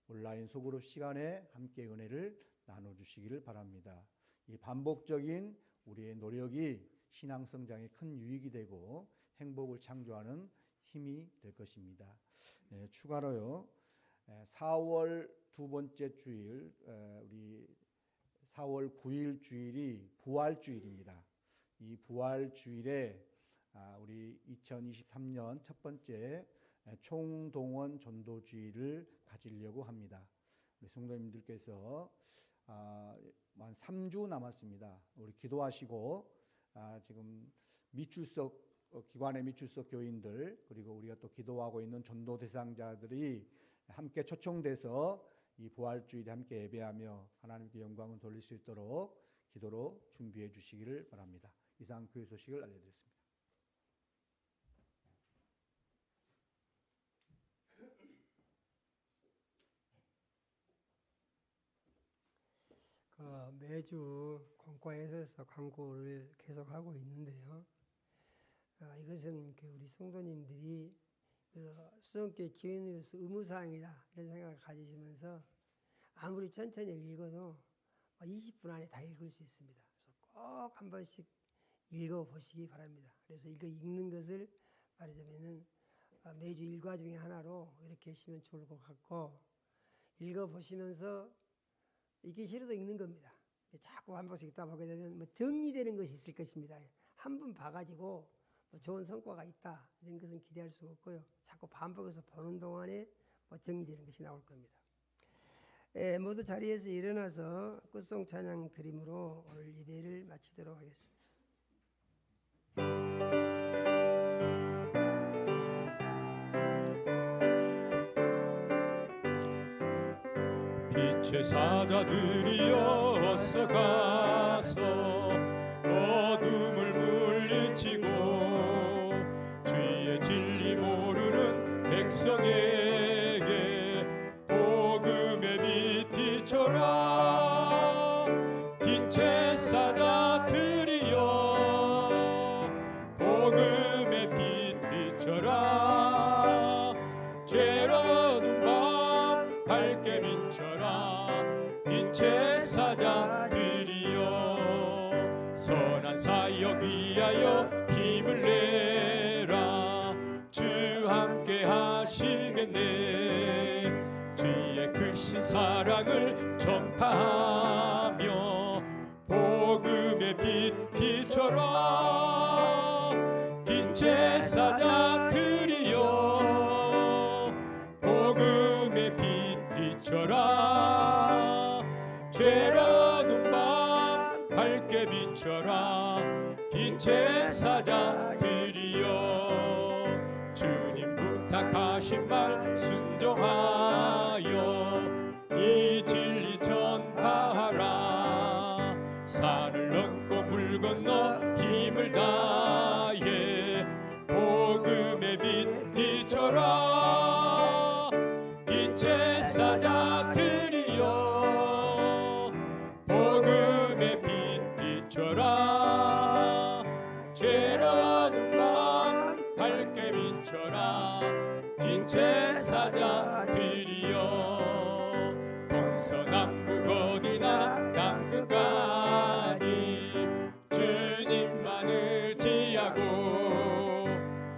Speaker 6: 온라인 소그룹 시간에 함께 은혜를 나눠주시기를 바랍니다. 이 반복적인 우리의 노력이 신앙 성장에 큰 유익이 되고 행복을 창조하는 힘이 될 것입니다. 추가로요, 4월 두 번째 주일, 우리 4월 9일 주일이 부활주일입니다. 이 부활주일에 우리 2023년 첫 번째 총동원 전도주일을 가지려고 합니다. 우리 성도님들께서 한 3주 남았습니다. 우리 기도하시고 지금 미출석 기관의 미출석 교인들, 그리고 우리가 또 기도하고 있는 전도 대상자들이 함께 초청돼서 이 부활주일에 함께 예배하며 하나님께 영광을 돌릴 수 있도록 기도로 준비해 주시기를 바랍니다. 이상 교회 소식을 알려드렸습니다.
Speaker 4: 매주 공과에서 광고를 계속하고 있는데요. 이것은 우리 성도님들이 수정교회 기원으로서 의무사항이다 이런 생각을 가지시면서 아무리 천천히 읽어도 20분 안에 다 읽을 수 있습니다. 그래서 꼭 한 번씩 읽어보시기 바랍니다. 그래서 이거 읽는 것을 말하자면은 매주 일과 중에 하나로 이렇게 하시면 좋을 것 같고, 읽어보시면서 읽기 싫어도 읽는 겁니다. 자꾸 한 번씩 읽다 보게 되면 정리되는 것이 있을 것입니다. 한 번 봐가지고 좋은 성과가 있다 이런 것은 기대할 수 없고요. 자꾸 반복해서 보는 동안에 정리되는 것이 나올 겁니다. 모두 자리에서 일어나서 끝송 찬양 드림으로 오늘 예배를 마치도록 하겠습니다.
Speaker 3: 빛의 사자들이여 어서 가서 어둠을 물리치고 주의 진리 모르는 백성에게 복음의 빛 비춰라. 빛의 사자들이여 복음의 빛 비춰라. 죄로 어두운 밤 밝게 비춰라. 빛의 사자들이여 선한 사역 위하여 힘을 내라. 주 함께 하시겠네. 주의 크신 사랑을 전파하며 복음의 빛 비춰라. 빛의 사자들이여 부탁하신 말 순종하여 이 진리 전파하라. 산을 넘고 물 건너 힘을 다해 복음의 빛 비춰라. 빛의 사자들이여 복음의 빛 비춰라. 죄라는 밤 밝게 비춰라. 빛의 사자들이여 동서남북 어디나 땅끝까지 주님만 의지하고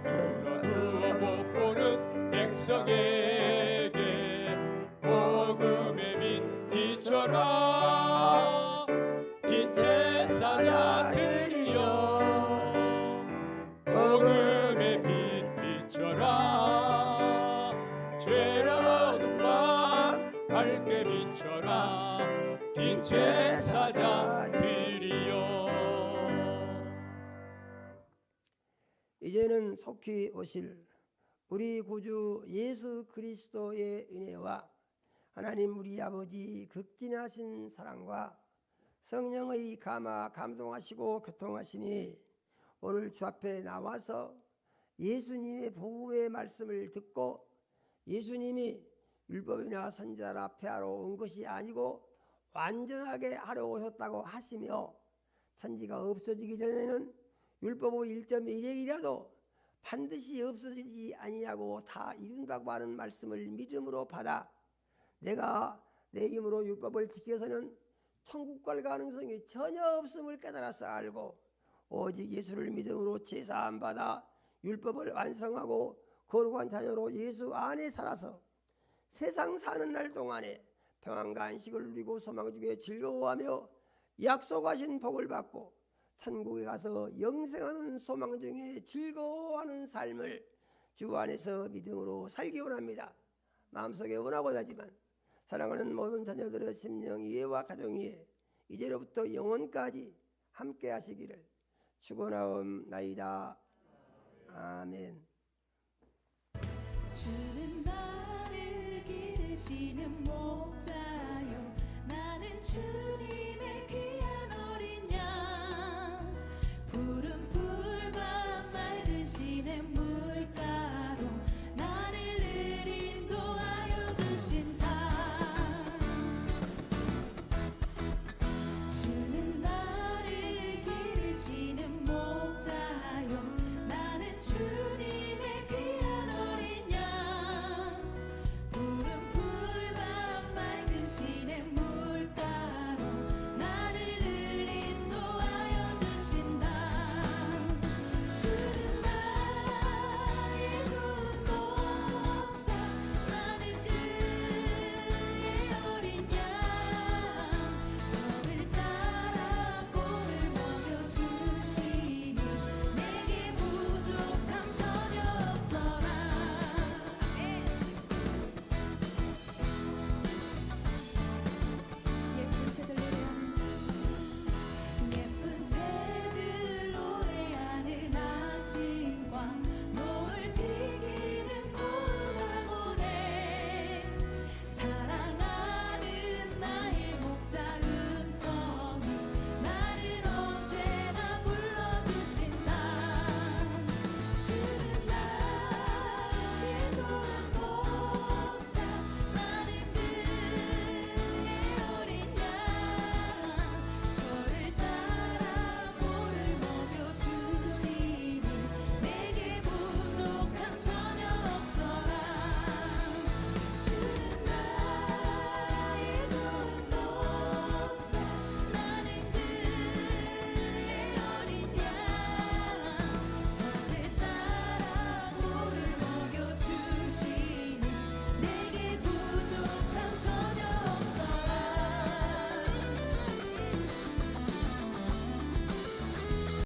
Speaker 3: 눈 어두워 못 보는 백성에게 복음의 빛 비춰라. 빛의 사자들이여 복음의 빛 비춰라. 죄라는 밤 밝게 비춰라. 빛의 사자들이여.
Speaker 4: 이제는 속히 오실 우리 구주 예수 그리스도의 은혜와 하나님 우리 아버지 극진하신 사랑과 성령의 감동하시고 교통하심이 오늘 주 앞에 나와서 예수님의 복음의 말씀을 듣고 예수님이 율법이나 선지자라 폐하러 온 것이 아니고 완전하게 하러 오셨다고 하시며 천지가 없어지기 전에는 율법의 1.1핵이라도 반드시 없어지지 아니하고 다 이룬다고 하는 말씀을 믿음으로 받아 내가 내 힘으로 율법을 지켜서는 천국 갈 가능성이 전혀 없음을 깨달아서 알고 오직 예수를 믿음으로 제사함 받아 율법을 완성하고 거룩한 자녀로 예수 안에 살아서 세상 사는 날 동안에 평안과 안식을 누리고 소망 중에 즐거워하며 약속하신 복을 받고 천국에 가서 영생하는 소망 중에 즐거워하는 삶을 주 안에서 믿음으로 살기 원합니다. 마음속에 원하고자 하지만 사랑하는 모든 자녀들의 심령 이해와 가정 이해 이제로부터 영원까지 함께 하시기를 축원하옵나이다. 아멘.
Speaker 7: 주는 나를 기르시는 목자요 나는 주님의